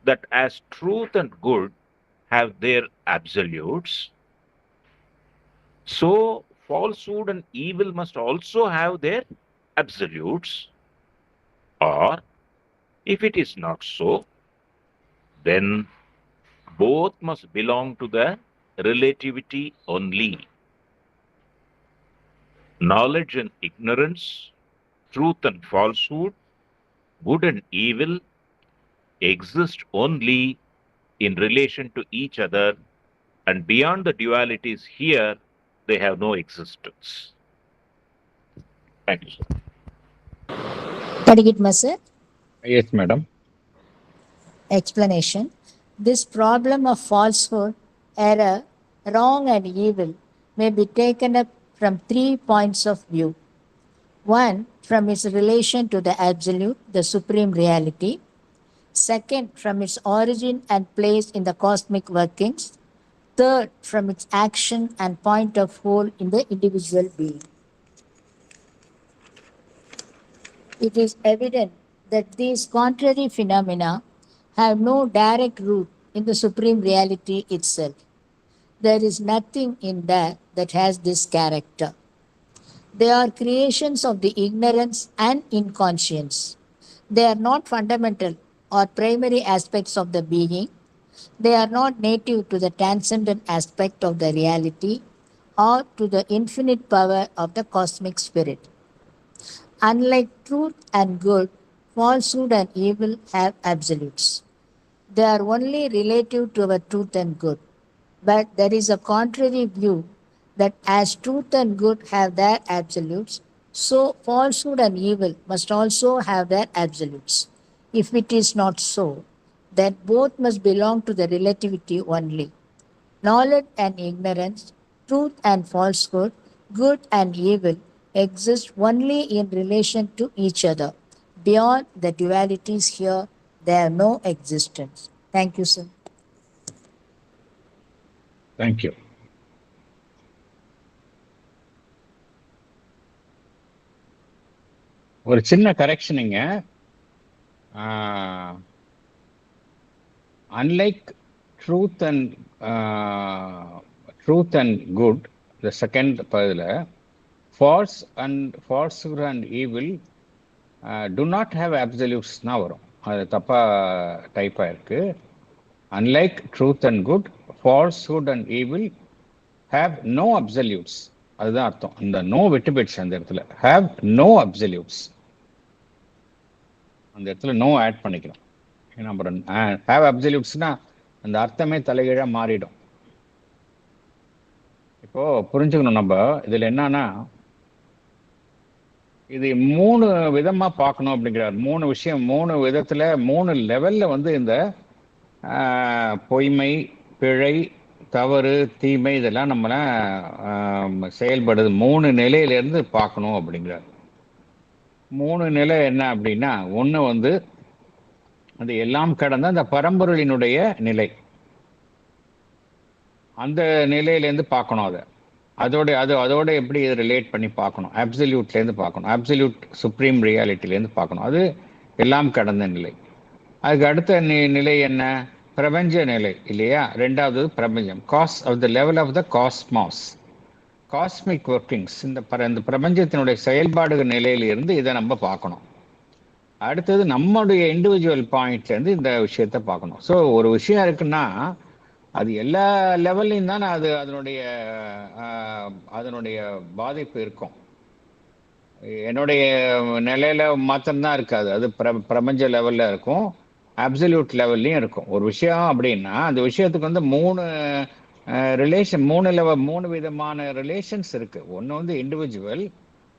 that as truth and good have their absolutes, so falsehood and evil must also have their absolutes. Or, if it is not so, then both must belong to the relativity only. Knowledge and ignorance, truth and falsehood, good and evil exist only in relation to each other, and beyond the dualities here, they have no existence. Thank you, sir. Padigitma sir, Yes, madam. explanation. This problem of falsehood, error, wrong and evil may be taken up from 3 points of view. One, from its relation to the absolute, the supreme reality. Second, from its origin and place in the cosmic workings. Third, from its action and point of hold in the individual being. It is evident that these contrary phenomena have no direct root in the supreme reality itself. There is nothing in that has this character. They are creations of the ignorance and inconscience. They are not fundamental or primary aspects of the being. They are not native to the transcendent aspect of the reality or to the infinite power of the cosmic spirit. Unlike truth and good, falsehood and evil have absolutes. They are only relative to our truth and good. But there is a contrary view that as truth and good have their absolutes, so falsehood and evil must also have their absolutes. If it is not so, then both must belong to the relativity only. Knowledge and ignorance, truth and falsehood, good and evil exist only in relation to each other. Beyond the dualities here, they have no existence. Thank you, sir. Thank you. ஒரு சின்ன கரெக்ஷனுங்க. Unlike truth and good, the second பதில falsehood and evil do not have absolutes னா வரும். அது தப்பா type ஆயிருக்கு. Unlike truth and good, falsehood and evil have no absolutes. அதுதான் அர்த்தம். இந்த நோ விட்டு போயிடுச்சு அந்த இடத்துல. Have no absolutes. அந்த இடத்துல நோ ஆட் பண்ணிக்கிறோம். அப்புறம் ஹேவ் அப்சல்யூட்ஸ்னா அந்த அர்த்தமே தலைகீழா மாறிடும். இப்போ புரிஞ்சுக்கணும் நம்ம இதுல என்னன்னா, இது 3 விதமா பார்க்கணும் அப்படிங்கிறார். 3 விஷயம், 3 விதத்துல 3 லெவல்ல வந்து இந்த பொய்மை, பிழை, தவறு, தீமை இதெல்லாம் நம்மள செயல்படுது. 3 நிலையிலிருந்து பார்க்கணும் அப்படிங்கிறார். 3 நிலை என்ன அப்படின்னா, ஒன்று வந்து அது எல்லாம் கடந்த அந்த பரம்பொருளினுடைய நிலை. அந்த நிலையிலேருந்து பார்க்கணும். அதோட எப்படி இதை ரிலேட் பண்ணி பார்க்கணும், அப்சல்யூட்லேருந்து பார்க்கணும், அப்சல்யூட் சுப்ரீம் ரியாலிட்டிலேருந்து பார்க்கணும். அது எல்லாம் கடந்த நிலை. அதுக்கு அடுத்த நிலை என்ன? பிரபஞ்ச நிலை இல்லையா? ரெண்டாவது பிரபஞ்சம், of the level of the cosmos, cosmic workings. இந்த பிரபஞ்சத்தினுடைய செயல்பாடுகள் நிலையிலிருந்து இதை நம்ம பார்க்கணும். அடுத்தது நம்மளுடைய இண்டிவிஜுவல் பாயிண்ட்லேருந்து இந்த விஷயத்த பார்க்கணும். ஸோ ஒரு விஷயம் இருக்குன்னா அது எல்லா லெவல்லையும் தான் அதனுடைய பாதிப்பு இருக்கும். என்னுடைய நிலையில மாத்திரம்தான் இருக்காது, அது பிரபஞ்ச லெவல்ல இருக்கும், அப்சல்யூட் லெவல்லையும் இருக்கும். ஒரு விஷயம் அப்படின்னா அந்த விஷயத்துக்கு வந்து மூணு ரிலேஷன், மூணு விதமான ரிலேஷன்ஸ் இருக்கு. ஒன்று வந்து இண்டிவிஜுவல்,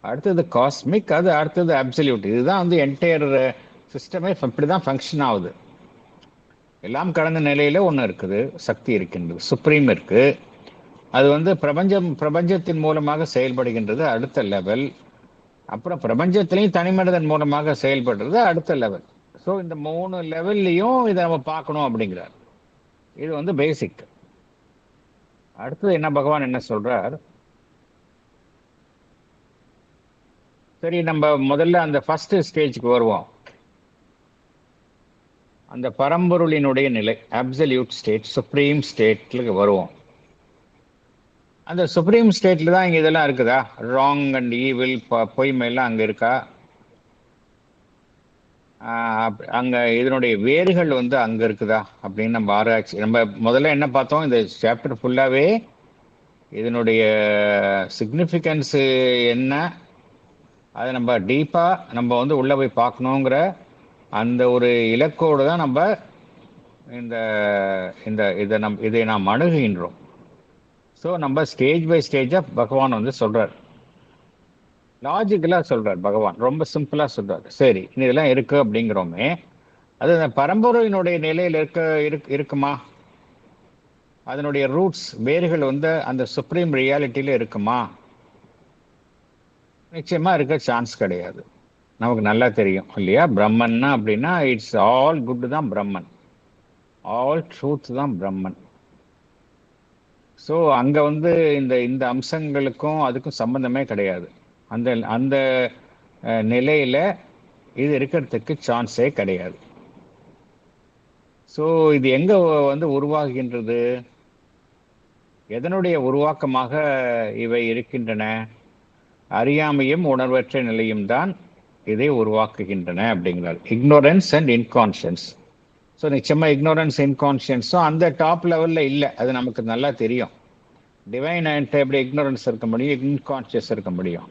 அடுத்தது காஸ்மிக், அது அடுத்தது அப்சல்யூட். இதுதான் வந்து என்டையர் சிஸ்டமே இப்படி தான் ஃபங்க்ஷன் ஆகுது. எல்லாம் கடந்த நிலையில ஒன்று இருக்குது, சக்தி இருக்கின்றது, சுப்ரீம் இருக்கு. அது வந்து பிரபஞ்சத்தின் மூலமாக செயல்படுகின்றது, அடுத்த லெவல். அப்புறம் பிரபஞ்சத்திலையும் தனிமனிதன் மூலமாக செயல்படுறது, அடுத்த லெவல். ஸோ இந்த 3 லெவல்லையும் இதை நம்ம பார்க்கணும் அப்படிங்கிறார். இது வந்து பேசிக். அடுத்தது என்ன பகவான் என்ன சொல்றார்? சரி, நம்ம முதல்ல அந்த ஃபர்ஸ்ட் ஸ்டேஜ்க்கு வருவோம். அந்த பரம்பொருளினுடைய நிலை, அப்சல்யூட் ஸ்டேட், சுப்ரீம் ஸ்டேட்ல வருவோம். அந்த சுப்ரீம் ஸ்டேட்ல தான் இங்க இதெல்லாம் இருக்குதா? ராங் அண்ட் ஈவில், பொய்மையெல்லாம் அங்க இருக்கா? அங்க இதனுடைய வேர்கள் வந்து அங்க இருக்குதா அப்படின்னு நம்ம ஆராய்ச்சி. நம்ம முதல்ல என்ன பார்த்தோம், இந்த சாப்டர் ஃபுல்லாவே இதனுடைய சிக்னிஃபிகன்ஸ் என்ன, அதை நம்ம டீப்பா நம்ம வந்து உள்ள போய் பார்க்கணுங்கிற அந்த ஒரு இலக்கோடு தான் நம்ம இந்த இந்த இதை நாம் அணுகுகின்றோம். ஸோ நம்ம ஸ்டேஜ் பை ஸ்டேஜாக பகவான் வந்து சொல்றார், லாஜிக்கலாக சொல்றார் பகவான், ரொம்ப சிம்பிளா சொல்றார். சரி, இதெல்லாம் இருக்கு அப்படிங்கிறோமே, அது அந்த பரம்பொருளினுடைய நிலையில் இருக்குமா? அதனுடைய ரூட்ஸ், வேர்கள் வந்து அந்த சுப்ரீம் ரியாலிட்டியில இருக்குமா? நிச்சயமா இருக்க சான்ஸ் கிடையாது. நமக்கு நல்லா தெரியும் இல்லையா, பிரம்மன்னா அப்படின்னா இட்ஸ் ஆல் குட் தான் பிரம்மன், ஆல் ட்ரூத் தான் பிரம்மன். ஸோ அங்க வந்து இந்த அம்சங்களுக்கும் அதுக்கும் சம்பந்தமே கிடையாது. அந்த அந்த நிலையில இது இருக்கிறதுக்கு சான்ஸே கிடையாது. ஸோ இது எங்க வந்து உருவாகின்றது? எதனுடைய உருவாக்கமாக இவை இருக்கின்றன? அறியாமையும் உணர்வற்ற நிலையும் தான் இதை உருவாக்குகின்றன அப்படிங்கிறார். Ignorance and inconscience. ஸோ நிச்சயமா இக்னோரன்ஸ் இன்கான்ஷியன்ஸும் அந்த டாப் லெவலில் இல்லை, அது நமக்கு நல்லா தெரியும். டிவைன் அண்ட் எப்படி இக்னோரன்ஸ் இருக்க முடியும், இன்கான்ஷியஸ் இருக்க முடியும்.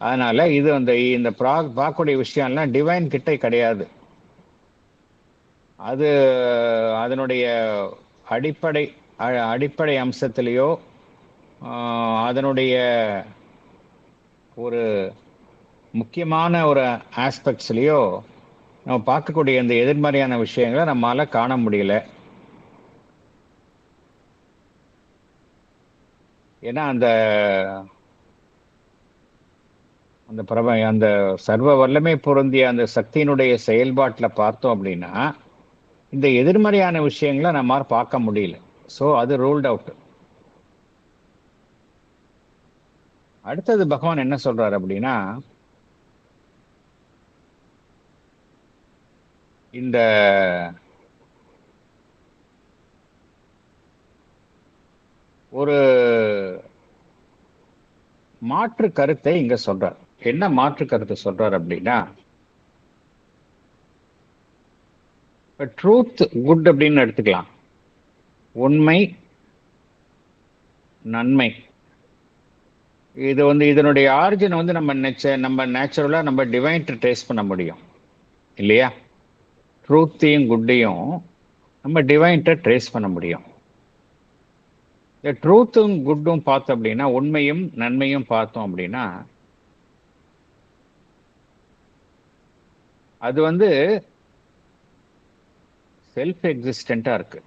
அதனால இது இந்த பார்க்கக்கூடிய விஷயம்லாம் டிவைன் கிட்ட கிடையாது. அது அதனுடைய அடிப்படை அம்சத்திலேயோ அதனுடைய ஒரு முக்கியமான ஒரு ஆஸ்பெக்ட்ஸ்லேயோ நம்ம பார்க்கக்கூடிய இந்த எதிர்மறையான விஷயங்களை நம்மளால காண முடியல. ஏன்னா அந்த சர்வ வல்லமை பொருந்திய அந்த சக்தியினுடைய செயல்பாட்டில் பார்த்தோம் அப்படின்னா இந்த எதிர்மறையான விஷயங்களை நம்மால் பார்க்க முடியல. ஸோ அது ரூல்ட் அவுட். அடுத்தது பகவான் என்ன சொல்றாரு அப்படின்னா, இந்த ஒரு மாற்று கருத்தை இங்க சொல்றார். என்ன மாற்று கருத்தை சொல்றார் அப்படின்னா, ட்ரூத் குட் அப்படின்னு எடுத்துக்கலாம். உண்மை, நன்மை. இது இதனுடைய ஆரிஜின் நம்ம நேச்சுரலா நம்ம டிவைன் ட்ரேஸ் பண்ண முடியும் இல்லையா? ட்ரூத்தையும் குட்டையும் நம்ம டிவைன்ட்ட ட்ரேஸ் பண்ண முடியும். இந்த ட்ரூத்தும் குட்டும் பார்த்தோம் அப்படின்னா, உண்மையும் நன்மையும் பார்த்தோம் அப்படின்னா, அது செல்ஃப் எக்ஸிஸ்டண்டா இருக்கு,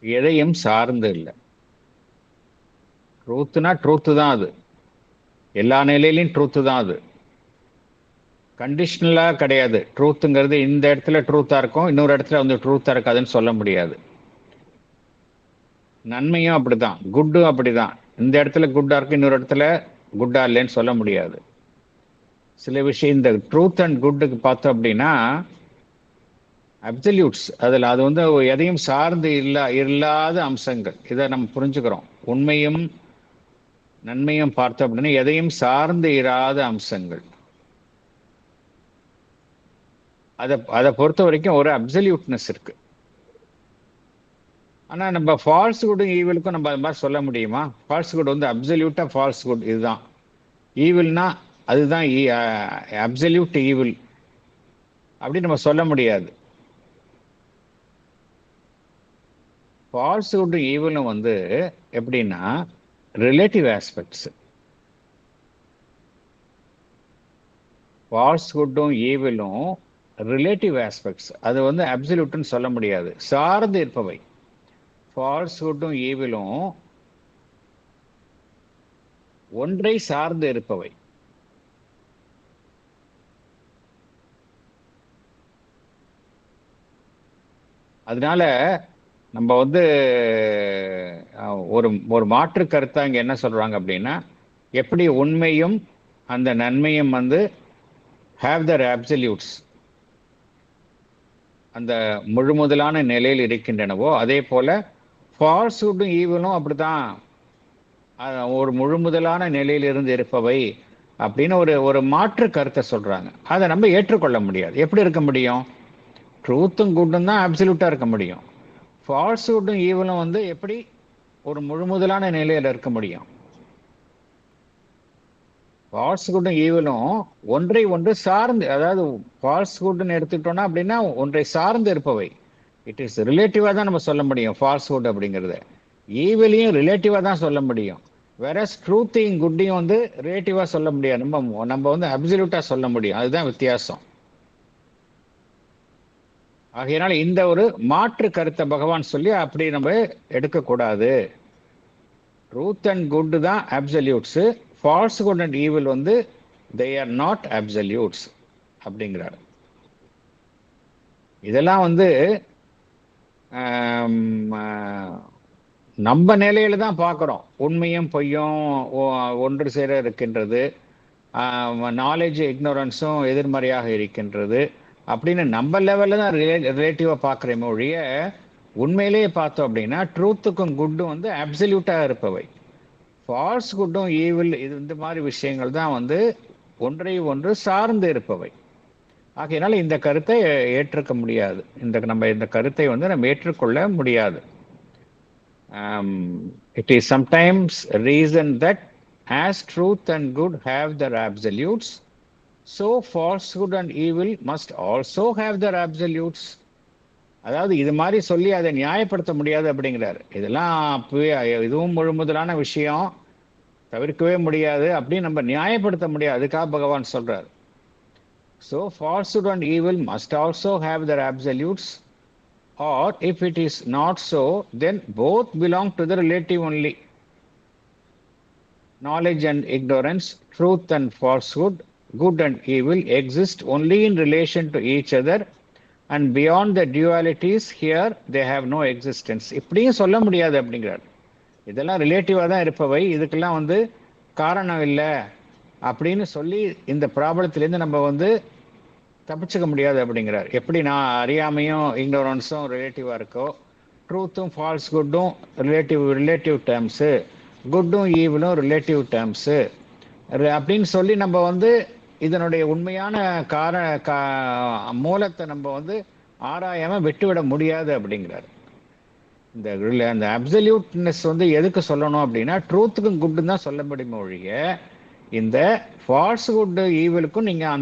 எதையும் சார்ந்து இல்லை. ட்ரூத்துனா ட்ரூத்து தான், அது எல்லா நிலையிலையும் ட்ரூத்து தான். அது கண்டிஷனலா கிடையாது. ட்ரூத்துங்கிறது இந்த இடத்துல ட்ரூத்தா இருக்கும், இன்னொரு இடத்துல ட்ரூத்தா இருக்காதுன்னு சொல்ல முடியாது. நன்மையும் அப்படிதான், குட்டும் அப்படிதான். இந்த இடத்துல குட்டா இருக்கு, இன்னொரு இடத்துல குட்டா இல்லைன்னு சொல்ல முடியாது. சில விஷயம் இந்த ட்ரூத் அண்ட் குட்டுக்கு பார்த்தோம் அப்படின்னா அப்சல்யூட்ஸ், அதில் அது எதையும் சார்ந்து இல்லாத அம்சங்கள். இதை நம்ம புரிஞ்சுக்கிறோம். உண்மையும் நன்மையும் பார்த்தோம் அப்படின்னா எதையும் சார்ந்து இராத அம்சங்கள். அதை பொறுத்த வரைக்கும் ஒரு அப்சல்யூட்னஸ் இருக்கு. ஆனால் நம்ம ஃபால்ஸ் குட் ஈவிலுக்கும் நம்ம அது மாதிரி சொல்ல முடியுமா? ஃபால்ஸ் குட் அப்சல்யூட்டா ஃபால்ஸ் குட் இதுதான் ஈவில்னா அதுதான் அப்சல்யூட் ஈவில் அப்படின்னு நம்ம சொல்ல முடியாது. ஃபால்ஸ்ஹுட்டும் ஈவிலும் வந்து எப்படின்னா ரிலேட்டிவ் ஆஸ்பெக்ட்ஸ். ஃபால்ஸ்ஹுட்டும் ஈவிலும் ரிலேட்டிவ் ஆஸ்பெக்ட்ஸ். அது வந்து அப்சல்யூட்னு சொல்ல முடியாது, சார்ந்து இருப்பவை. ஃபால்ஸ்ஹுட்டும் ஈவிலும் ஒன்றை சார்ந்து இருப்பவை. அதனால நம்ம வந்து ஒரு ஒரு மாற்று கருத்தா இங்க என்ன சொல்றாங்க அப்படின்னா, எப்படி உண்மையும் அந்த நன்மையும் வந்து have their absolutes, அந்த முழுமுதலான நிலையில் இருக்கின்றனவோ, அதே போல ஃபால்ஸ்ஹுட்டும் ஈவிலும் அப்படிதான் ஒரு முழுமுதலான நிலையிலிருந்து இருப்பவை அப்படின்னு ஒரு மாற்று கருத்தை சொல்றாங்க. அதை நம்ம ஏற்றுக்கொள்ள முடியாது. எப்படி இருக்க முடியும்? ட்ரூத்தும் குட்டும் தான் அப்சல்யூட்டா இருக்க முடியும். ஃபால்ஸ்ஹுட்டும் ஈவிலும் வந்து எப்படி ஒரு முழுமுதலான நிலையில இருக்க முடியும்? ஃபால்ஸ்ஹுட்டும் ஈவிலும் ஒன்றை ஒன்று சார்ந்து, அதாவது ஃபால்ஸ்ஹுட்னு எடுத்துக்கிட்டோம்னா அப்படின்னா ஒன்றை சார்ந்து இருப்பவை. இட் இஸ் ரிலேட்டிவா தான் நம்ம சொல்ல முடியும் ஃபால்ஸ்ஹுட் அப்படிங்கிறது. ஈவிலையும் ரிலேட்டிவா தான் சொல்ல முடியும். வேற ட்ரூத்தையும் குட்டையும் வந்து ரிலேட்டிவா சொல்ல முடியாது, நம்ம வந்து அப்சல்யூட்டா சொல்ல முடியும். அதுதான் வித்தியாசம். ஆகையினால இந்த ஒரு மாற்று கருத்தை பகவான் சொல்லி அப்படி நம்ம எடுக்கக்கூடாது. ட்ரூத் அண்ட் குட் தான் அப்சல்யூட்ஸ், ஃபால்ஸ்ஹுட் அண்ட் ஈவில் வந்து தே ஆர் நாட் அப்சல்யூட்ஸ் அப்படிங்கிறார். இதெல்லாம் வந்து நம்ம நிலையில தான் பார்க்குறோம். உண்மையும் பொய்யும் ஒன்று சேர இருக்கின்றது, நாலேஜ் இக்னோரன்ஸும் எதிர்மறையாக இருக்கின்றது அப்படின்னு நம்ம லெவலில் தான் ரிலேட்டிவாக பார்க்குறேன் ஒழிய, உண்மையிலேயே பார்த்தோம் அப்படின்னா ட்ரூத்துக்கும் குட்டும் வந்து அப்சல்யூட்டாக இருப்பவை. ஃபால்ஸ் குட்டும் ஈவில் இந்த மாதிரி விஷயங்கள் தான் வந்து ஒன்றை ஒன்று சார்ந்து இருப்பவை. ஆகையினால இந்த கருத்தை ஏற்றுக்க முடியாது. நம்ம இந்த கருத்தை வந்து நம்ம ஏற்றுக்கொள்ள முடியாது. It is sometimes reasoned that as truth and good have their absolutes, so falsehood and evil must also have their absolutes. அதாவது இது மாதிரி சொல்லி அதை நியாயப்படுத்த முடியாது அப்படிங்கிறார். இதெல்லாம் அப்பவே இதுவும் முழுமுதலான விஷயம், தவிர்க்கவே முடியாது அப்படின்னு நம்ம நியாயப்படுத்த முடியாது. அதுக்காக பகவான் சொல்றார். So falsehood and evil must also have their absolutes, or if it is not so, then both belong to the relative only. Knowledge and ignorance, truth and falsehood, good and evil exist only in relation to each other, and beyond the dualities here they have no existence. இப்படியும் சொல்ல முடியாது அப்படிங்கிறார். இதெல்லாம் ரிலேட்டிவாக தான் இருப்பவை, இதுக்கெல்லாம் வந்து காரணம் இல்லை அப்படின்னு சொல்லி இந்த ப்ராப்ளத்திலேருந்து நம்ம வந்து தப்பிச்சுக்க முடியாது அப்படிங்கிறார். எப்படி நான் அறியாமையும் இக்னோரன்ஸும் ரிலேட்டிவாக இருக்கோ, ட்ரூத்தும் ஃபால்ஸ் குட்டும் ரிலேட்டிவ் டேர்ம்ஸு, குட்டும் ஈவிலும் ரிலேட்டிவ் டேர்ம்ஸு அப்படின்னு சொல்லி நம்ம வந்து இதனுடைய உண்மையான மூலத்தை நம்ம வந்து ஆராயாமல் விட்டுவிட முடியாது அப்படிங்கிறார். அந்த அப்சல்யூட்னஸ் வந்து எதுக்கு சொல்லணும் அப்படின்னா ட்ரூத்துக்கும் குட்டும் தான் சொல்ல முடியுமோ ஒழிய, இந்த ஃபால்ஸ்ஹுட் ஈவிலுக்கும் நீங்கள்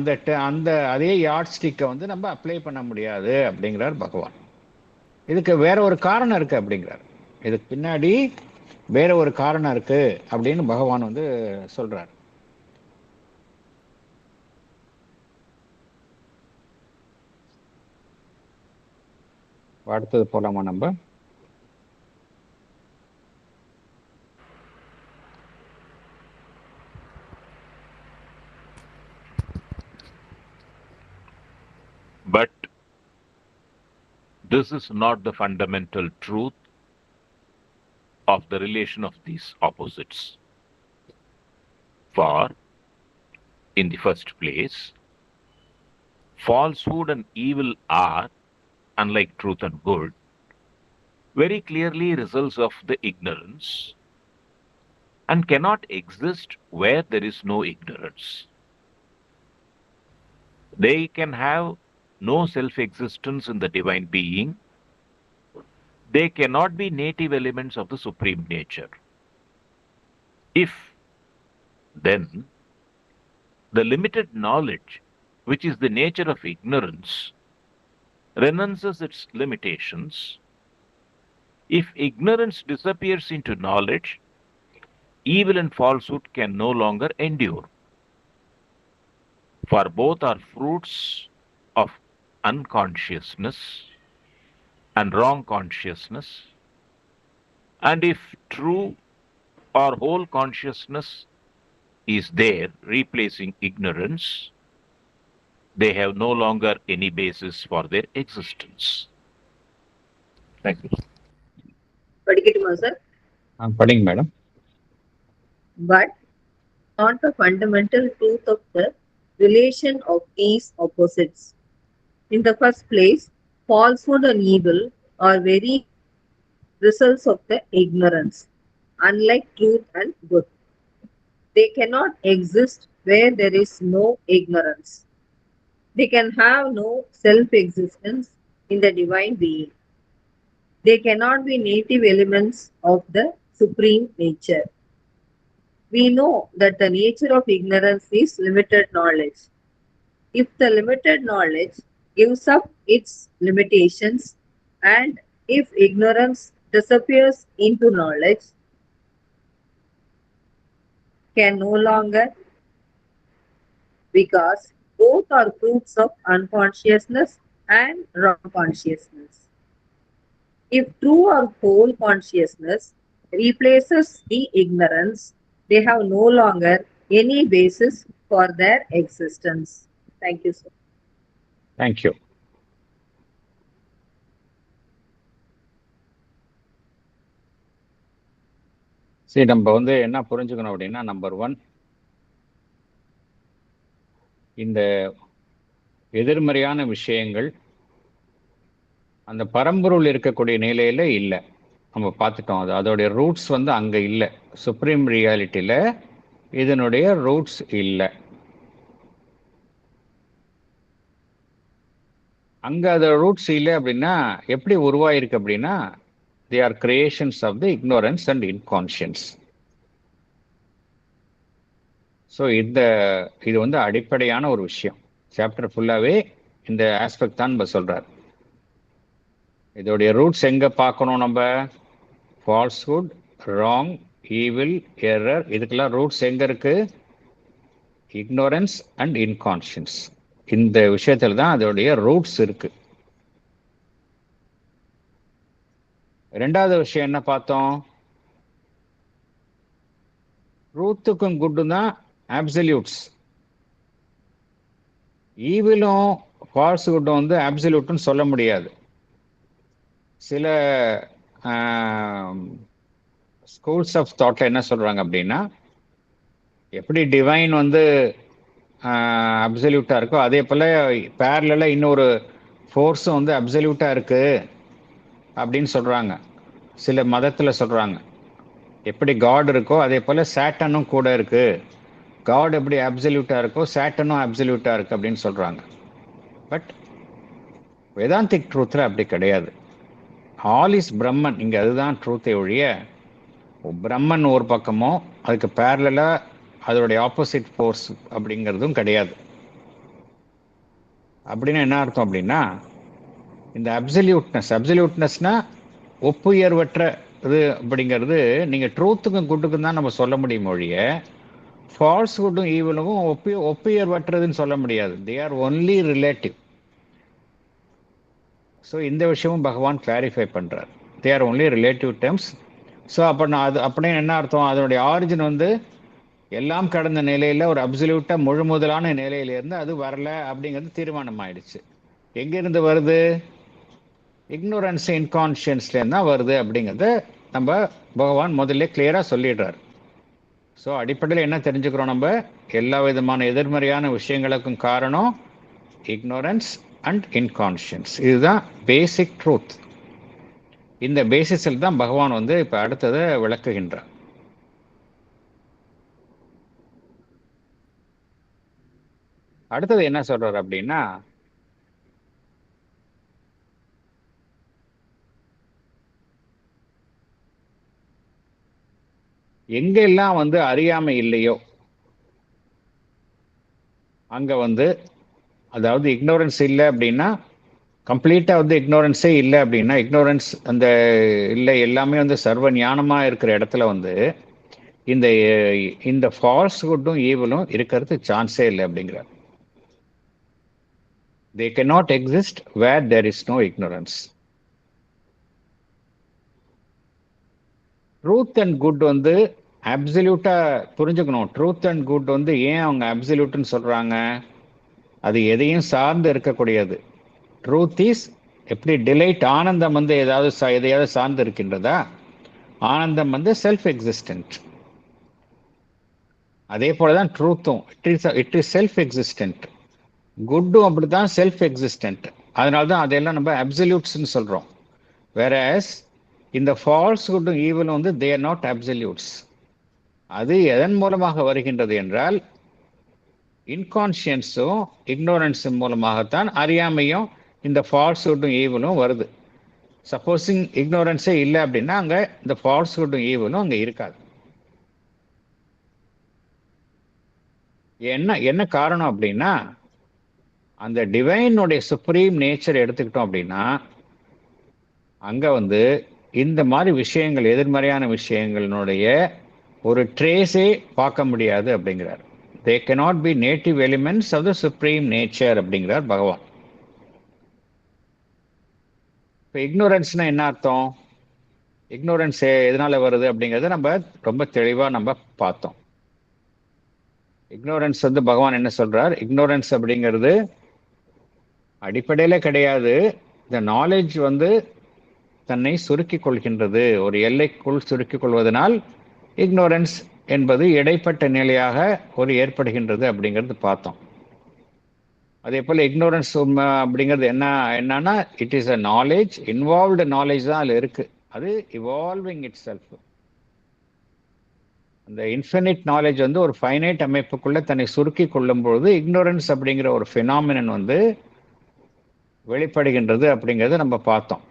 அந்த அதே யார்ட் ஸ்டிக்கை வந்து நம்ம அப்ளை பண்ண முடியாது அப்படிங்கிறார் பகவான். இதுக்கு வேற ஒரு காரணம் இருக்கு அப்படிங்கிறார். இதுக்கு பின்னாடி வேற ஒரு காரணம் இருக்கு அப்படின்னு பகவான் வந்து சொல்றார். அடுத்தது போலாமா நம்ம? But this is not the fundamental truth of the relation of these opposites. For, in the first place, falsehood and evil are, unlike truth and good, very clearly results of the ignorance and cannot exist where there is no ignorance. They can have no self-existence in the divine being. They cannot be native elements of the supreme nature. If, then, The limited knowledge, which is the nature of ignorance, renounces its limitations. If ignorance disappears into knowledge, evil and falsehood can no longer endure. For both are fruits of unconsciousness and wrong consciousness. And if true or whole consciousness is there, replacing ignorance, they have no longer any basis for their existence. Thank you. படிக்கட்டுமா sir? படிங்க madam. But not the fundamental truth of the relation of these opposites. In the first place, falsehood and evil are very results of the ignorance, unlike truth and good. They cannot exist where there is no ignorance. They can have no self-existence in the divine being. They cannot be native elements of the supreme nature. We know that the nature of ignorance is limited knowledge. If the limited knowledge gives up its limitations and if ignorance disappears into knowledge, can no longer, because both are fruits of unconsciousness and wrong consciousness. If true or whole consciousness replaces the ignorance, they have no longer any basis for their existence. Thank you, sir. Thank you. சரி, நம்ம வந்து என்ன புரிஞ்சுக்கணும் அப்படின்னா, number 1, இந்த எதிர்மறையான விஷயங்கள் அந்த பரம்பொருள் இருக்கக்கூடிய நிலையில இல்லை. நம்ம பார்த்துட்டோம். அதோடைய ரூட்ஸ் வந்து அங்கே இல்லை. சுப்ரீம் ரியாலிட்டியில் இதனுடைய ரூட்ஸ் இல்லை. அங்கே அது ரூட்ஸ் இல்லை அப்படின்னா எப்படி உருவாயிருக்கு அப்படின்னா, they are creations of the ignorance and inconscience. So இது வந்து அடிப்படையான ஒரு விஷயம். சாப்டர் ஃபுல்லாகவே இந்த ஆஸ்பெக்ட் தான் நம்ம சொல்கிறார். இதோடைய ரூட்ஸ் எங்கே பார்க்கணும் நம்ம? ஃபால்ஸ்ஹுட், ராங், ஈவில், எரர், இதுக்கெல்லாம் ரூட்ஸ் எங்கே இருக்குது? Ignorance and inconscience. இந்த விஷயத்தில் தான் அதோடைய ரூட்ஸ் இருக்குது. ரெண்டாவது விஷயம் என்ன பார்த்தோம்? ட்ரூத்துக்கும் குட்டும் தான் ஆப்சல்யூட்ஸ். ஈவிலும் ஃபால்ஸ்ஹுட்டும் வந்து ஆப்சல்யூட்னு சொல்ல முடியாது. சில ஸ்கூல்ஸ் ஆஃப் தாட்ல என்ன சொல்றாங்க அப்படின்னா, எப்படி டிவைன் வந்து அப்சல்யூட்டா இருக்கோ அதே போல பேரலா இன்னொரு ஃபோர்ஸும் வந்து அப்சல்யூட்டா இருக்கு அப்படின்னு சொல்றாங்க. சில மதத்துல சொல்றாங்க, எப்படி காட் இருக்கோ அதே போல சாட்டனும் கூட இருக்கு. காட் எப்படி அப்சல்யூட்டா இருக்கோ சாட்டனும் அப்சல்யூட்டா இருக்கு அப்படின்னு சொல்றாங்க. பட் வேதாந்திக் ட்ரூத்ல அப்படி கிடையாது. ஆல் இஸ் பிரம்மன். இங்கே அதுதான் ட்ரூத்தை ஒழிய பிரம்மன் ஒரு பக்கமோ அதுக்கு பேரலா அதோடைய ஆப்போசிட் ஃபோர்ஸ் அப்படிங்கிறதும் கிடையாது. அப்படின்னா என்ன அர்த்தம் அப்படின்னா, இந்த அப்சல்யூட்னஸ்னா ஒப்புயர்வற்ற இது அப்படிங்கிறது நீங்கள் ட்ரூத்துக்கும் குட்டுக்கும் தான் நம்ம சொல்ல முடியும் ஒழிய ஃபால்ஸ்ஹுட்டும் ஈவலுக்கும் ஒப்புயர்வற்றதுன்னு சொல்ல முடியாது. They are only relative. So இந்த விஷயமும் பகவான் கிளாரிஃபை பண்ணுறார். They are only relative terms. So அப்போ நான் அது அப்படின்னு என்ன அர்த்தம்? அதனுடைய ஆரிஜின் வந்து எல்லாம் கடந்த நிலையில் ஒரு அப்சல்யூட்டாக முழுமுதலான நிலையிலேருந்து அது வரல அப்படிங்கிறது தீர்மானம் ஆயிடுச்சு. எங்கேருந்து வருது? இக்னோரன்ஸ், இன்கான்ஷியன்ஸ்லேருந்து தான் வருது அப்படிங்கிறத நம்ம பகவான் முதல்ல கிளியராக சொல்லிடுறார். ஸோ அடிப்படையில் என்ன தெரிஞ்சுக்கிறோம் நம்ம? எல்லா விதமான எதிர்மறையான விஷயங்களுக்கும் காரணம் இக்னோரன்ஸ் அண்ட் இன்கான்ஷியன்ஸ். இதுதான் பேசிக் ட்ரூத். இந்த பேசிஸில் தான் பகவான் வந்து இப்போ அடுத்ததை விளக்குகின்றார். அடுத்தது என்ன சொல்றார் அப்படின்னா, எங்கெல்லாம் வந்து அறியாமை இல்லையோ அங்கே வந்து அதாவது இக்னோரன்ஸ் இல்லை அப்படின்னா கம்ப்ளீட்டாக வந்து இக்னோரன்ஸே இல்லை அப்படின்னா இக்னோரன்ஸ் அந்த இல்லை எல்லாமே வந்து சர்வ ஞானமாக இருக்கிற இடத்துல வந்து இந்த இந்த ஃபால்ஸ்ஹுட்டும் ஈவலும் இருக்கிறது சான்ஸே இல்லை அப்படிங்கிறார். They cannot exist where there is no ignorance. Truth and good வந்து அப்சல்யூட்டா புரிஞ்சுக்கணும். ட்ரூத் அண்ட் குட் வந்து ஏன் அவங்க அப்சல்யூட்னு சொல்றாங்க? அது எதையும் சார்ந்து இருக்கக்கூடியது. ட்ரூத் இஸ் எப்படி டிலைட், ஆனந்தம் வந்து எதையாவது சார்ந்து இருக்கின்றதா? ஆனந்தம் வந்து செல்ஃப் எக்ஸிஸ்டன்ட். அதே போலதான் ட்ரூத்தும் இட் இஸ் செல்ஃப் எக்ஸிஸ்டன்ட். குட்டும் அப்படிதான் செல்ஃப் எக்ஸிஸ்டன்ட். அதனால தான் அதெல்லாம் நம்ம அப்சல்யூட்ஸ்ன்னு சொல்றோம். வேறஸ் இந்த ஃபால்ஸ்ஹுட்டும் ஈவலும் வந்து தே ஆர் நாட் அப்சல்யூட்ஸ். அது எதன் மூலமாக வருகின்றது என்றால் இன்கான்ஷியன்ஸும் இக்னோரன்ஸும் மூலமாகத்தான் அறியாமையும் இந்த ஃபால்ஸ்ஹுட்டும் ஈவலும் வருது. சப்போஸிங் இக்னோரன்ஸே இல்லை அப்படின்னா அங்கே இந்த ஃபால்ஸ்ஹுட்டும் ஈவலும் அங்கே இருக்காது. என்ன காரணம் அப்படின்னா அந்த டிவைனுடைய சுப்ரீம் நேச்சர் எடுத்துக்கிட்டோம் அப்படின்னா அங்க வந்து இந்த மாதிரி விஷயங்கள், எதிர்மறையான விஷயங்களினுடைய ஒரு ட்ரேஸே பார்க்க முடியாது அப்படிங்கிறார். தே cannot be native elements of the supreme nature அப்படிங்கிறார் பகவான். இப்போ இக்னோரன்ஸ்னா என்ன அர்த்தம்? இக்னோரன்ஸ் எதனால வருது அப்படிங்கிறத நம்ம ரொம்ப தெளிவாக நம்ம பார்த்தோம். இக்னோரன்ஸ் வந்து பகவான் என்ன சொல்றார்? இக்னோரன்ஸ் அப்படிங்கிறது அடிப்படையில் கிடையாது. இந்த நாலேஜ் வந்து தன்னை சுருக்கிக் கொள்கின்றது, ஒரு எல்லைக்குள் சுருக்கிக் கொள்வதனால் இக்னோரன்ஸ் என்பது இடைப்பட்ட நிலையாக ஒரு ஏற்படுகின்றது அப்படிங்கிறது பார்த்தோம். அதே போல் இக்னோரன்ஸ் அப்படிங்கிறது என்னன்னா it is a knowledge, involved knowledge தான் அதில் இருக்கு. அது இவால்விங் இட் செல்ஃப். அந்த இன்ஃபினிட் நாலேஜ் வந்து ஒரு ஃபைனைட் அமைப்புக்குள்ள தன்னை சுருக்கி கொள்ளும் பொழுது இக்னோரன்ஸ் அப்படிங்கிற ஒரு ஃபினாமினன் வந்து வெளிப்படுகின்றது அப்படிங்கிறத நம்ம பார்த்தோம்.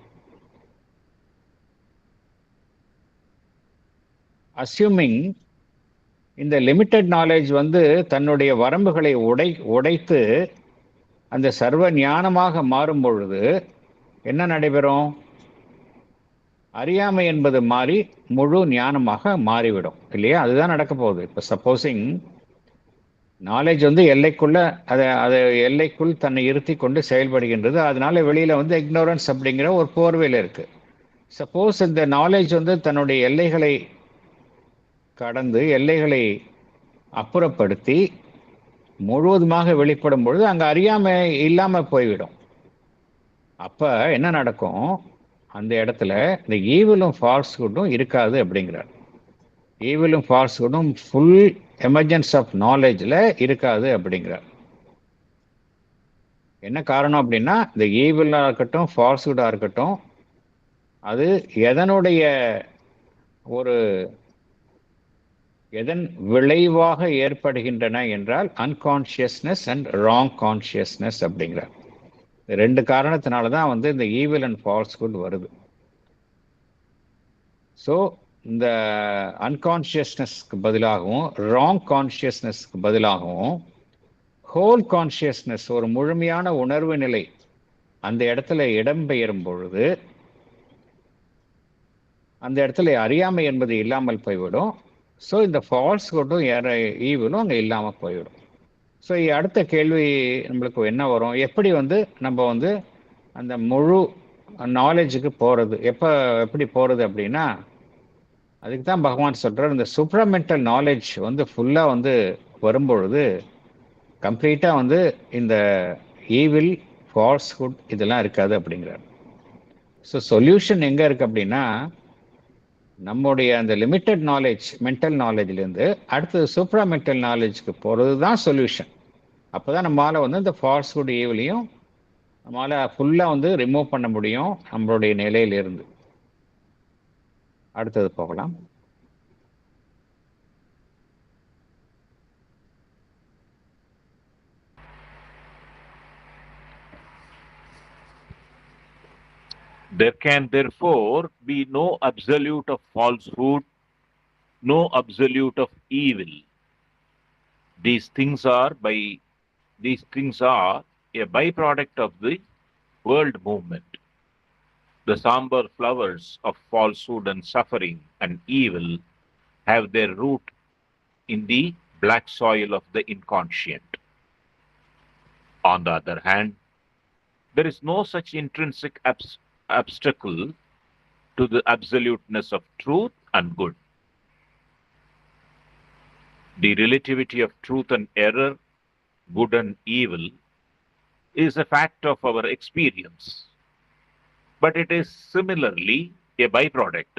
அஸ்யூமிங் இந்த லிமிட்டட் நாலேஜ் வந்து தன்னுடைய வரம்புகளை உடைத்து அந்த சர்வ ஞானமாக மாறும் பொழுது என்ன நடைபெறும்? அறியாமை என்பது மாறி முழு ஞானமாக மாறிவிடும் இல்லையா? அதுதான் நடக்க போகுது. இப்போ சப்போஸிங் நாலேஜ் வந்து எல்லைக்குள்ள அதை எல்லைக்குள் தன்னை இருத்தி கொண்டு செயல்படுகின்றது. அதனால வெளியில வந்து இக்னோரன்ஸ் அப்படிங்கிற ஒரு போர்வையில் இருக்கு. சப்போஸ் இந்த நாலேஜ் வந்து தன்னுடைய எல்லைகளை கடந்து எல்லைகளை அப்புறப்படுத்தி முழுவதுமாக வெளிப்படும் பொழுது அங்கே அறியாமை இல்லாமல் போய்விடும். அப்போ என்ன நடக்கும்? அந்த இடத்துல இந்த ஈவிலும் ஃபால்ஸ்ஹுட்டும் இருக்காது அப்படிங்கிறார். ஈவிலும் ஃபால்ஸ்ஹுட்டும் ஃபுல் எமர்ஜென்ஸ் ஆஃப் நாலேஜில் இருக்காது அப்படிங்கிறார். என்ன காரணம் அப்படின்னா இந்த ஈவிலாக இருக்கட்டும் ஃபால்ஸ்ஹுட்டாக இருக்கட்டும் அது எதன் விளைவாக ஏற்படுகின்றன என்றால் அன்கான்ஷியஸ்னஸ் அண்ட் ராங் கான்ஷியஸ்னஸ் அப்படிங்கிறார். ரெண்டு காரணத்தினால தான் வந்து இந்த ஈவில் அண்ட் ஃபால்ஸ்ஹுட் வருது. ஸோ இந்த அன்கான்ஷியஸ்னஸ்க்கு பதிலாகவும் ராங் கான்ஷியஸ்னஸ்க்கு பதிலாகவும் ஹோல் கான்ஷியஸ்னஸ், ஒரு முழுமையான உணர்வு நிலை அந்த இடத்துல இடம்பெயரும் பொழுது அந்த இடத்துல அறியாமை என்பது இல்லாமல் போய்விடும். ஸோ இந்த ஃபால்ஸ்ஹுட்டும் ஈவிலும் அங்கே இல்லாமல் போய்விடும். ஸோ அடுத்த கேள்வி நம்மளுக்கு என்ன வரும்? எப்படி வந்து நம்ம வந்து அந்த முழு நாலேஜுக்கு போகிறது, எப்படி போகிறது அப்படின்னா அதுக்கு தான் பகவான் சொல்கிறார், இந்த சூப்ராமெண்டல் நாலேஜ் வந்து ஃபுல்லாக வந்து வரும்பொழுது கம்ப்ளீட்டாக வந்து இந்த ஈவில் ஃபால்ஸ்ஹுட் இதெல்லாம் இருக்காது அப்படிங்கிறார். ஸோ சொல்யூஷன் எங்கே இருக்குது அப்படின்னா நம்முடைய அந்த லிமிட்டட் நாலேஜ் மென்டல் நாலேஜ்லேருந்து அடுத்தது சூப்ரா மென்டல் நாலேஜுக்கு போகிறது தான் சொல்யூஷன். அப்போ தான் நம்மளால் வந்து இந்த ஃபால்ஸ்ஹுட் ஈவிலையும் நம்மளால் ஃபுல்லாக வந்து ரிமூவ் பண்ண முடியும் நம்மளுடைய நிலையிலிருந்து. அடுத்தது போகலாம். There can therefore be no absolute of falsehood, no absolute of evil. These things are by these things are a byproduct of the world movement. The somber flowers of falsehood and suffering and evil have their root in the black soil of the inconscient. On the other hand, there is no such intrinsic obstacle to the absoluteness of truth and good. The relativity of truth and error, good and evil, is a fact of our experience, but it is similarly a byproduct.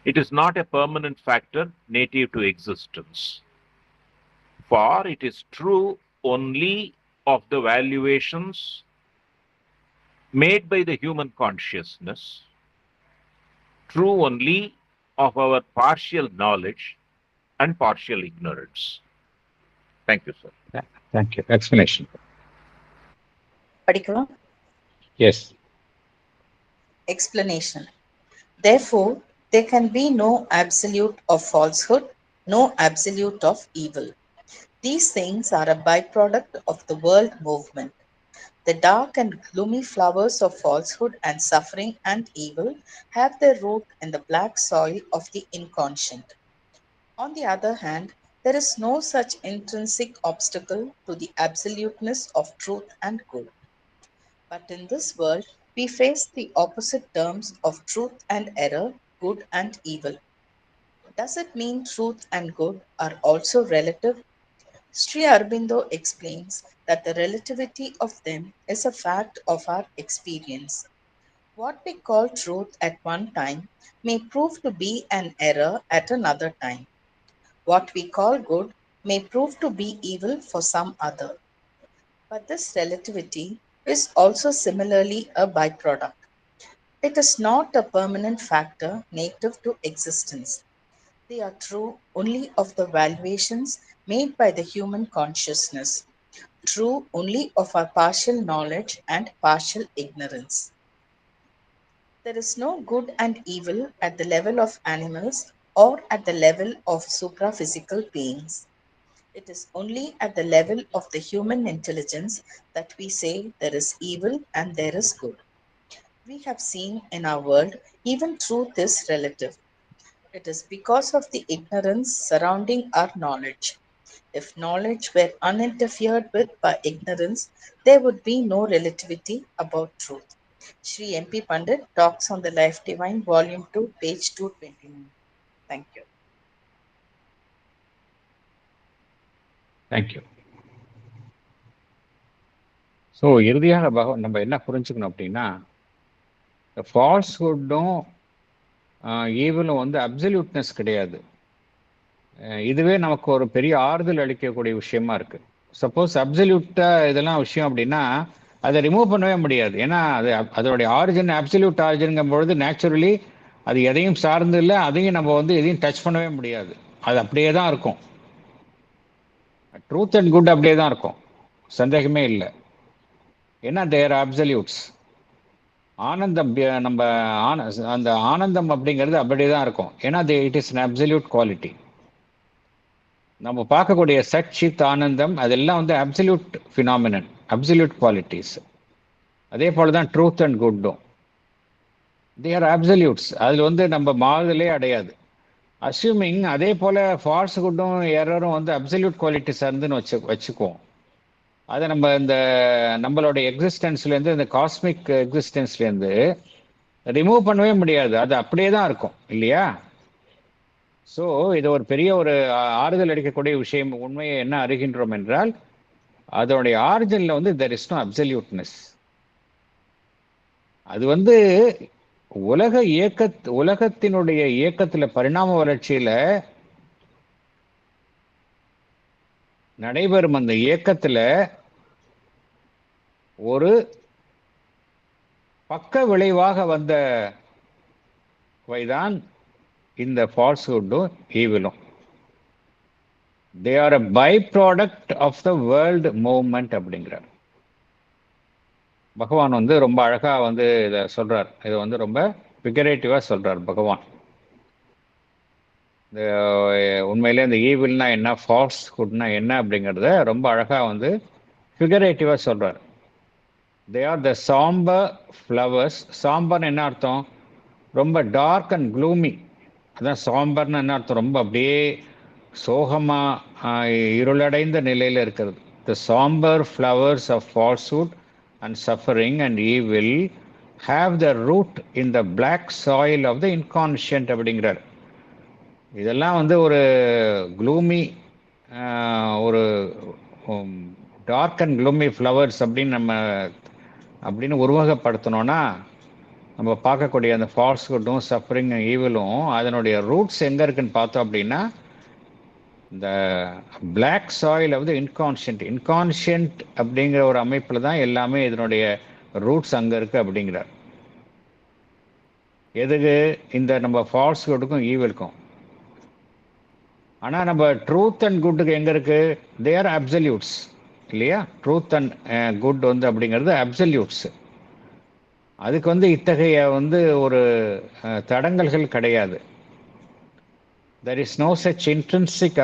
It is not a permanent factor native to existence, for it is true only of the valuations made by the human consciousness, true only of our partial knowledge and partial ignorance. Thank you, sir. Thank you. Explanation. படிக்கவா? Yes. Explanation. Therefore, there can be no absolute of falsehood, no absolute of evil. These things are a byproduct of the world movement. The dark and gloomy flowers of falsehood and suffering and evil have their root in the black soil of the inconscient. On the other hand, there is no such intrinsic obstacle to the absoluteness of truth and good. But in this world, we face the opposite terms of truth and error, good and evil. Does it mean truth and good are also relative? Sri Aurobindo explains that the relativity of them is a fact of our experience. What we call truth at one time may prove to be an error at another time. What we call good may prove to be evil for some other. But this relativity is also similarly a byproduct. It is not a permanent factor native to existence. They are true only of the valuations made by the human consciousness, true only of our partial knowledge and partial ignorance. There is no good and evil at the level of animals or at the level of supraphysical beings. It is only at the level of the human intelligence that we say there is evil and there is good. We have seen in our world even truth is relative. It is because of the ignorance surrounding our knowledge. If knowledge were uninterfered with by ignorance, there would be no relativity about truth. Sri M.P. Pandit talks on the Life Divine, Volume 2, page 229. Thank you. Thank you. So இறுதியாக நம்ம என்ன புரிஞ்சுக்கணும் அப்படின்னா, ஃபால்ஸ்ஹுட்டும் ஈவிலும் வந்து அப்சல்யூட்னஸ் கிடையாது. இதுவே நமக்கு ஒரு பெரிய ஆறுதல் அளிக்கக்கூடிய விஷயமா இருக்கு. சப்போஸ் அப்சல்யூட்டா இதெல்லாம் விஷயம் அப்படின்னா அதை ரிமூவ் பண்ணவே முடியாது. ஏன்னா அதோடைய ஆரிஜின் அப்சல்யூட் ஆரிஜின்ங்கும் பொழுது நேச்சுரலி அது எதையும் சார்ந்து இல்லை, அதையும் நம்ம வந்து எதையும் டச் பண்ணவே முடியாது. அது அப்படியே தான் இருக்கும். ட்ரூத் அண்ட் குட் அப்படியே தான் இருக்கும், சந்தேகமே இல்லை. ஏன்னா தேர் அப்சல்யூட்ஸ். ஆனந்தம் நம்ம அந்த ஆனந்தம் அப்படிங்கிறது அப்படியே தான் இருக்கும். ஏன்னா it is an absolute quality. நம்ம பார்க்கக்கூடிய சட் சித் ஆனந்தம் அதெல்லாம் வந்து அப்சல்யூட் ஃபினாமினன், அப்சல்யூட் குவாலிட்டிஸ். அதே போல தான் ட்ரூத் அண்ட் குட்டும், தே ஆர் அப்சல்யூட்ஸ். அதில் வந்து நம்ம மாறுதலே அடையாது. அஸ்யூமிங் அதே போல் ஃபால்ஸ் குட்டும் எரரும் வந்து அப்சல்யூட் குவாலிட்டிஸ் இருந்துன்னு வச்சுக்குவோம். அதை நம்ம இந்த நம்மளோட எக்ஸிஸ்டன்ஸ்லேருந்து, இந்த காஸ்மிக் எக்ஸிஸ்டன்ஸ்லேருந்து ரிமூவ் பண்ணவே முடியாது. அது அப்படியே தான் இருக்கும் இல்லையா? ஸோ இது ஒரு பெரிய ஒரு ஆறுதல் அளிக்கக்கூடிய விஷயம். உண்மையை என்ன அறிகின்றோம் என்றால் அதனுடைய ஆரிஜினில் வந்து தெர் இஸ் நோ அப்சல்யூட்னஸ். அது வந்து உலகத்தினுடைய இயக்கத்தில், பரிணாம வளர்ச்சியில் நடைபெறும் அந்த இயக்கத்தில் ஒரு பக்க விளைவாக வந்த வைதான் இந்த ஃபால்ஸ்ஹுட்டும் ஈவிலும். They are a by product of the world movement அப்படிங்கிறார் பகவான். வந்து ரொம்ப அழகா வந்து இதை சொல்றார். இதை வந்து ரொம்ப ஃபிகரேட்டிவா சொல்றார் பகவான். இந்த உண்மையிலே இந்த ஈவில்னா என்ன, ஃபால்ஸ்ஹுட்னா என்ன அப்படிங்கிறத ரொம்ப அழகாக வந்து ஃபிகரேட்டிவாக சொல்கிறார். They are the sombre flowers. சாம்பர்னு என்ன அர்த்தம்? ரொம்ப டார்க் அண்ட் க்ளூமி. அதான் சாம்பர்னு என்ன அர்த்தம்? ரொம்ப அப்படியே சோகமாக இருளடைந்த நிலையில் இருக்கிறது. The sombre flowers of falsehood and suffering and evil have the root in the black soil of the inconscient அப்படிங்கிறார். இதெல்லாம் வந்து ஒரு க்ளூமி, ஒரு டார்க் அண்ட் க்ளூமி ஃப்ளவர்ஸ் அப்படின்னு உருவகப்படுத்தணும்னா நம்ம பார்க்கக்கூடிய அந்த ஃபால்ஸ்ஹுட்டும் சஃபரிங் ஈவிலும் அதனுடைய ரூட்ஸ் எங்கே இருக்குன்னு பார்த்தோம் அப்படின்னா இந்த பிளாக் சாயில் ஆஃப் த இன்கான்ஷியன்ட் அப்படிங்கிற ஒரு அமைப்பில் தான் எல்லாமே இதனுடைய ரூட்ஸ் அங்கே இருக்குது அப்படிங்கிறார். எதுக்கு? இந்த நம்ம ஃபால்ஸ்ஹுட்டுக்கும் ஈவிலுக்கும். ஆனால் நம்ம ட்ரூத் அண்ட் குட்டுக்கு எங்கே இருக்குது? தே ஆர் அப்சல்யூட்ஸ் இல்லையா? ட்ரூத் அண்ட் குட் வந்து அப்படிங்கிறது அப்சல்யூட்ஸ். அதுக்கு வந்து இத்தகைய வந்து ஒரு தடங்கல்கள் கிடையாது. There is no such intrinsic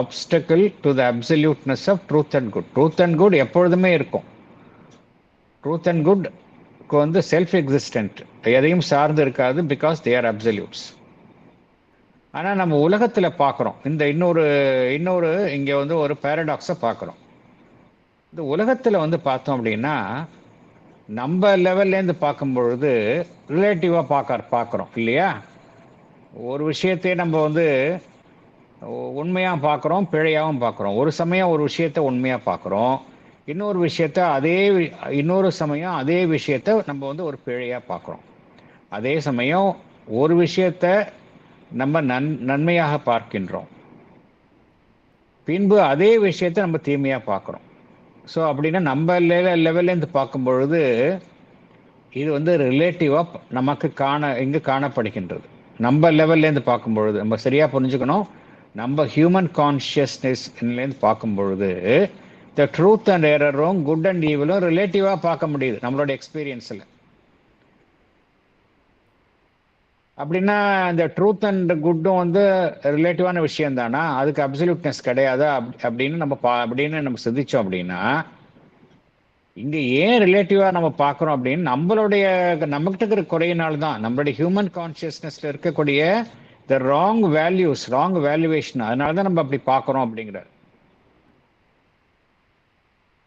obstacle to the absoluteness of truth and good. Truth and good எப்பொழுதுமே இருக்கும். ட்ரூத் அண்ட் குட்க்கு வந்து செல்ஃப் எக்ஸிஸ்டன்ட், எதையும் சார்ந்து இருக்காது, பிகாஸ் தே ஆர் அப்சல்யூட்ஸ். ஆனால் நம்ம உலகத்தில் பார்க்குறோம் இந்த இன்னொரு இங்கே வந்து ஒரு பேரடாக்ஸை பார்க்குறோம். இந்த உலகத்தில் வந்து பார்த்தோம் அப்படின்னா நம்ம லெவல்லேருந்து பார்க்கும்பொழுது ரிலேட்டிவாக பார்க்குறோம் இல்லையா? ஒரு விஷயத்தையே நம்ம வந்து உண்மையாக பார்க்குறோம், பிழையாகவும் பார்க்குறோம். ஒரு சமயம் ஒரு விஷயத்தை உண்மையாக பார்க்குறோம், இன்னொரு சமயம் அதே விஷயத்தை நம்ம வந்து ஒரு பிழையாக பார்க்குறோம். அதே சமயம் ஒரு விஷயத்தை நம்ம நன்மையாக பார்க்கின்றோம், பின்பு அதே விஷயத்தை நம்ம தீமையாக பார்க்குறோம். ஸோ அப்படின்னா நம்ம லெவல்லேருந்து பார்க்கும் பொழுது இது வந்து ரிலேட்டிவாக நமக்கு இங்கே காணப்படுகின்றது. நம்ம லெவல்லேருந்து பார்க்கும் பொழுது நம்ம சரியாக புரிஞ்சுக்கணும். நம்ம ஹியூமன் கான்ஷியஸ்னஸ்லேருந்து பார்க்கும் பொழுது த ட்ரூத் அண்ட் எரரும் குட் அண்ட் ஈவிலும் ரிலேட்டிவாக பார்க்க முடியுது நம்மளோட எக்ஸ்பீரியன்ஸில். அப்படின்னா இந்த ட்ரூத் அண்ட் குட்டும் வந்து ரிலேட்டிவான விஷயம் தானா? அதுக்கு அப்சல்யூட்னஸ் கிடையாதா அப்படின்னு நம்ம சிந்திச்சோம் அப்படின்னா இங்கே ஏன் ரிலேட்டிவாக நம்ம பார்க்குறோம் அப்படின்னு நம்மகிட்ட இருக்கிற குறையினால்தான், நம்மளுடைய ஹியூமன் கான்ஷியஸ்னஸில் இருக்கக்கூடிய த ராங் வேல்யூவேஷன், அதனால தான் நம்ம அப்படி பார்க்குறோம் அப்படிங்கிறார்.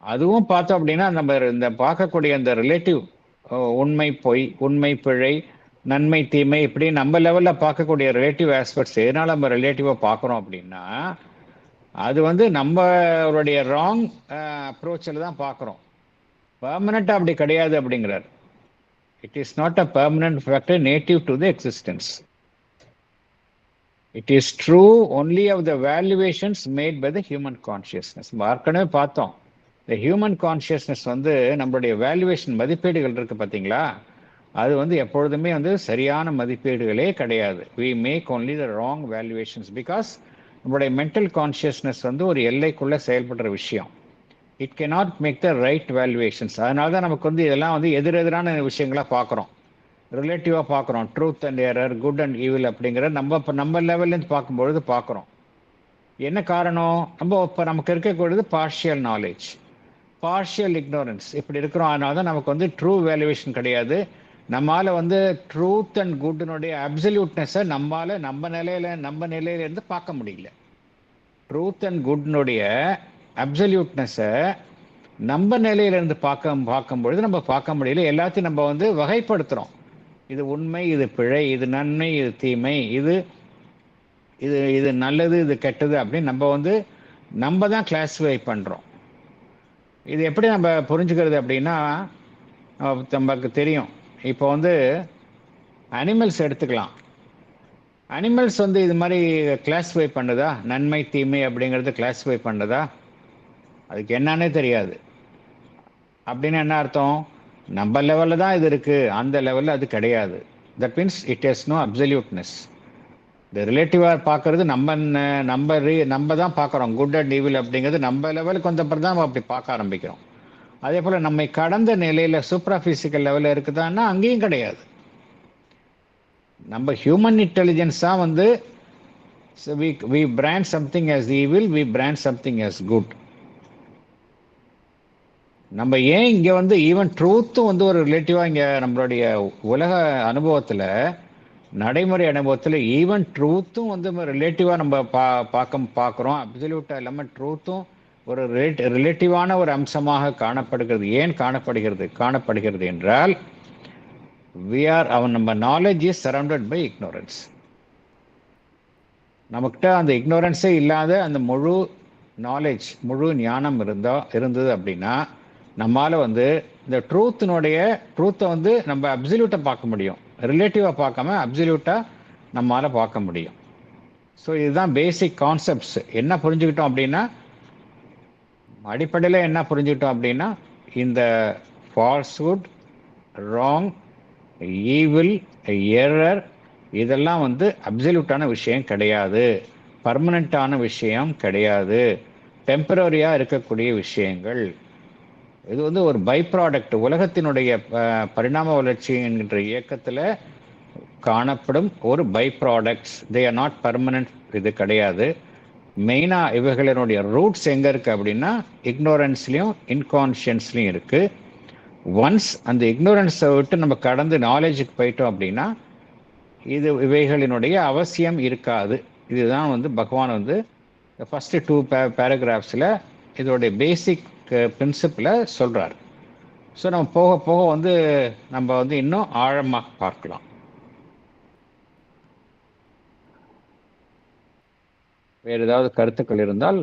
அதுவும் பார்த்தோம் அப்படின்னா நம்ம இந்த பார்க்கக்கூடிய இந்த ரிலேட்டிவ் உண்மை பொய், உண்மை பிழை, நன்மை தீமை, இப்படி நம்ம லெவலில் பார்க்கக்கூடிய ரிலேட்டிவ் ஆஸ்பெக்ட்ஸ் எதனால் நம்ம ரிலேட்டிவாக பார்க்குறோம் அப்படின்னா அது வந்து நம்மளுடைய ராங் அப்ரோச்சில் தான் பார்க்குறோம். பெர்மனண்ட்டாக அப்படி கிடையாது அப்படிங்கிறார். It is not a permanent factor native to the existence. It is true only of the valuations made by the human consciousness. ஏற்கனவே பார்த்தோம், இந்த ஹியூமன் கான்ஷியஸ்னஸ் வந்து நம்மளுடைய வேல்யூவேஷன் மதிப்பீடுகள் இருக்குது பார்த்தீங்களா, அது வந்து எப்பொழுதுமே வந்து சரியான மதிப்பீடுகளே கிடையாது. We make only the wrong valuations because நம்மளுடைய மென்டல் கான்ஷியஸ்னஸ் வந்து ஒரு எல்லைக்குள்ளே செயல்படுற விஷயம். It cannot make the right valuations. அதனால தான் நமக்கு வந்து இதெல்லாம் வந்து எதிரெதிரான விஷயங்களாக பார்க்குறோம், ரிலேட்டிவாக பார்க்குறோம். Truth and error, good and evil அப்படிங்கிற நம்ம லெவல்லேருந்து பார்க்கும்பொழுது பார்க்குறோம். என்ன காரணம்? நமக்கு இருக்கக்கூடியது பார்ஷியல் நாலேஜ், பார்ஷியல் இக்னோரன்ஸ், இப்படி இருக்கிறோம். அதனால தான் நமக்கு வந்து ட்ரூ வேல்யூவேஷன் கிடையாது. நம்மால் வந்து ட்ரூத் அண்ட் குட்னுடைய அப்சல்யூட்னஸை நம்ம நிலையிலேருந்து பார்க்க முடியல. ட்ரூத் அண்ட் குட்னுடைய அப்சல்யூட்னஸை நம்ம நிலையிலேருந்து பார்க்கும்பொழுது நம்ம பார்க்க முடியல. எல்லாத்தையும் நம்ம வந்து வகைப்படுத்துகிறோம். இது உண்மை, இது பிழை, இது நன்மை, இது தீமை, இது இது இது நல்லது, இது கெட்டது அப்படின்னு நம்ம தான் கிளாஸிஃபை பண்ணுறோம். இது எப்படி நம்ம புரிஞ்சுக்கிறது அப்படின்னா நமக்கு தெரியும். இப்போ வந்து அனிமல்ஸ் எடுத்துக்கலாம். அனிமல்ஸ் வந்து இது மாதிரி கிளாஸிஃபை பண்ணுதா? நன்மை தீமை அப்படிங்கிறது கிளாஸிஃபை பண்ணுதா? அதுக்கு என்னன்னே தெரியாது. அப்படின்னு என்ன அர்த்தம்? நம்ம லெவலில் தான் இது இருக்குது, அந்த லெவலில் அது கிடையாது. That means it has no absoluteness. இந்த ரிலேட்டிவாக பார்க்கறது நம்ம தான் பார்க்குறோம். குட் அண்ட் ஈவில் அப்படிங்கிறது நம்ம லெவலுக்கு வந்தப்பறம் தான் நம்ம அப்படி பார்க்க ஆரம்பிக்கிறோம். அதே போல் நம்மை கடந்த நிலையில் சூப்ரா ஃபிசிக்கல் லெவலில் இருக்குதான்னா அங்கேயும் கிடையாது. நம்ம ஹியூமன் இன்டெலிஜென்ஸ் தான் வந்து So we brand something as evil, we brand something as good. நம்ம ஏன் இங்க வந்து ஈவன் ட்ரூத்தும் வந்து ஒரு ரிலேட்டிவா இங்க நம்மளுடைய உலக அனுபவத்துல, நடைமுறை அனுபவத்துல ஈவன் ட்ரூத்தும் வந்து ரிலேட்டிவா நம்ம பார்க்குறோம். அப்சல்யூட்டா இல்லாம ட்ரூத்தும் ஒரு ரிலேட்டிவான ஒரு அம்சமாக காணப்படுகிறது. ஏன் காணப்படுகிறது என்றால், நம்ம knowledge is surrounded by ignorance. நமக்கிட்ட அந்த இக்னோரன்ஸே இல்லாத அந்த முழு நாலேஜ், முழு ஞானம் இருந்தது அப்படின்னா, நம்மால வந்து இந்த ட்ரூத்தை வந்து நம்ம அப்சல்யூட்டா பார்க்க முடியும். ரிலேட்டிவா பார்க்காம அப்சல்யூட்டா நம்மால பார்க்க முடியும். ஸோ இதுதான் பேசிக் கான்செப்ட்ஸ். என்ன புரிஞ்சுக்கிட்டோம் அப்படின்னா, அடிப்படையில் என்ன புரிஞ்சுக்கிட்டோம் அப்படின்னா, இந்த ஃபால்ஸ்ஹுட், ராங், ஈவில், எரர் இதெல்லாம் வந்து அப்சல்யூட்டான விஷயம் கிடையாது, பர்மனண்டான விஷயம் கிடையாது, டெம்பரரியாக இருக்கக்கூடிய விஷயங்கள். இது வந்து ஒரு பை ப்ராடக்ட், உலகத்தினுடைய பரிணாம வளர்ச்சி என்கின்ற இயக்கத்தில் காணப்படும் ஒரு by products. They are not permanent. இது கிடையாது. மெயினாக இவைகளினுடைய ரூட்ஸ் எங்கே இருக்குது அப்படின்னா, இக்னோரன்ஸ்லையும் இன்கான்ஷியன்ஸ்லையும் இருக்குது. ஒன்ஸ் அந்த இக்னோரன்ஸை விட்டு நம்ம கடந்து நாலேஜுக்கு போயிட்டோம் அப்படின்னா, இவைகளினுடைய அவசியம் இருக்காது. இதுதான் வந்து பகவான் வந்து ஃபர்ஸ்ட் 2 பேராகிராஃப்ஸில் இதோடைய பேசிக் பிரின்சிப்பிளை சொல்கிறார். ஸோ நம்ம போக போக வந்து நம்ம வந்து இன்னும் ஆழமாக பார்க்கலாம். வேறு ஏதாவது கருத்துக்கள் இருந்தால்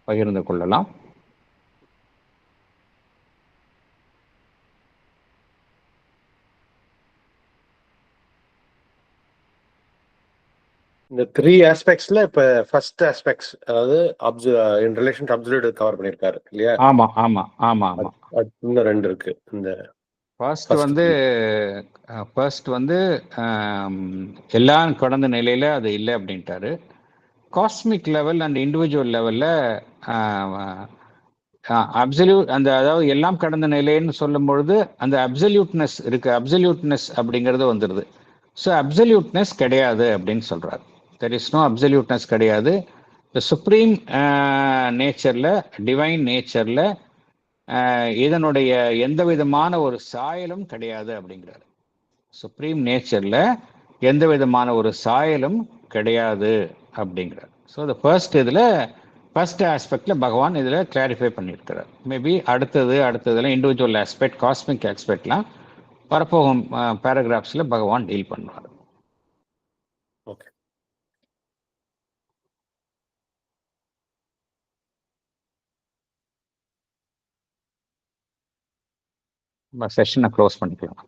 பகிர்ந்து கொள்ளலாம். இந்த 3 ஆஸ்பெக்ட்ஸ்ல இப்ப ஃபர்ஸ்ட் ஆஸ்பெக்ட்ஸ், அதாவது in relation to absolute cover பண்ணிருக்காரு இல்லையா? ஆமா ஆமா ஆமா ஆமா. இன்னும் 2 இருக்கு. இந்த ஃபர்ஸ்ட் வந்து எல்லாம் கடந்த நிலையில அது இல்லை அப்படின்ட்டாரு. காஸ்மிக் லெவல் அண்ட் இண்டிவிஜுவல் லெவல்ல அப்சல்யூட், அந்த அதாவது எல்லாம் கடந்த நிலைன்னு சொல்லும் பொழுது அந்த அப்சல்யூட்னஸ் இருக்கு. அப்சல்யூட்னஸ் அப்படிங்கிறது வந்துடுது. ஸோ அப்சல்யூட்னஸ் கிடையாது அப்படின்னு சொல்றாரு. தெர் இஸ் நோ அப்சல்யூட்னஸ் கிடையாது. இந்த சுப்ரீம் நேச்சரில், டிவைன் நேச்சரில் இதனுடைய எந்த விதமான ஒரு சாயலும் கிடையாது அப்படிங்கிறாரு. சுப்ரீம் நேச்சரில் எந்த விதமான ஒரு சாயலும் கிடையாது அப்படிங்கிறார். ஸோ இந்த ஃபர்ஸ்ட் ஆஸ்பெக்டில் பகவான் இதில் கிளாரிஃபை பண்ணியிருக்கிறார். மேபி அடுத்ததுல இண்டிவிஜுவல் ஆஸ்பெக்ட், காஸ்மிக் ஆஸ்பெக்ட்லாம் வரப்போகும் பேராகிராஃப்ஸில் பகவான் டீல் பண்ணுவார். ஓகே. செஷனை க்ளோஸ் பண்ணிக்கலாம்.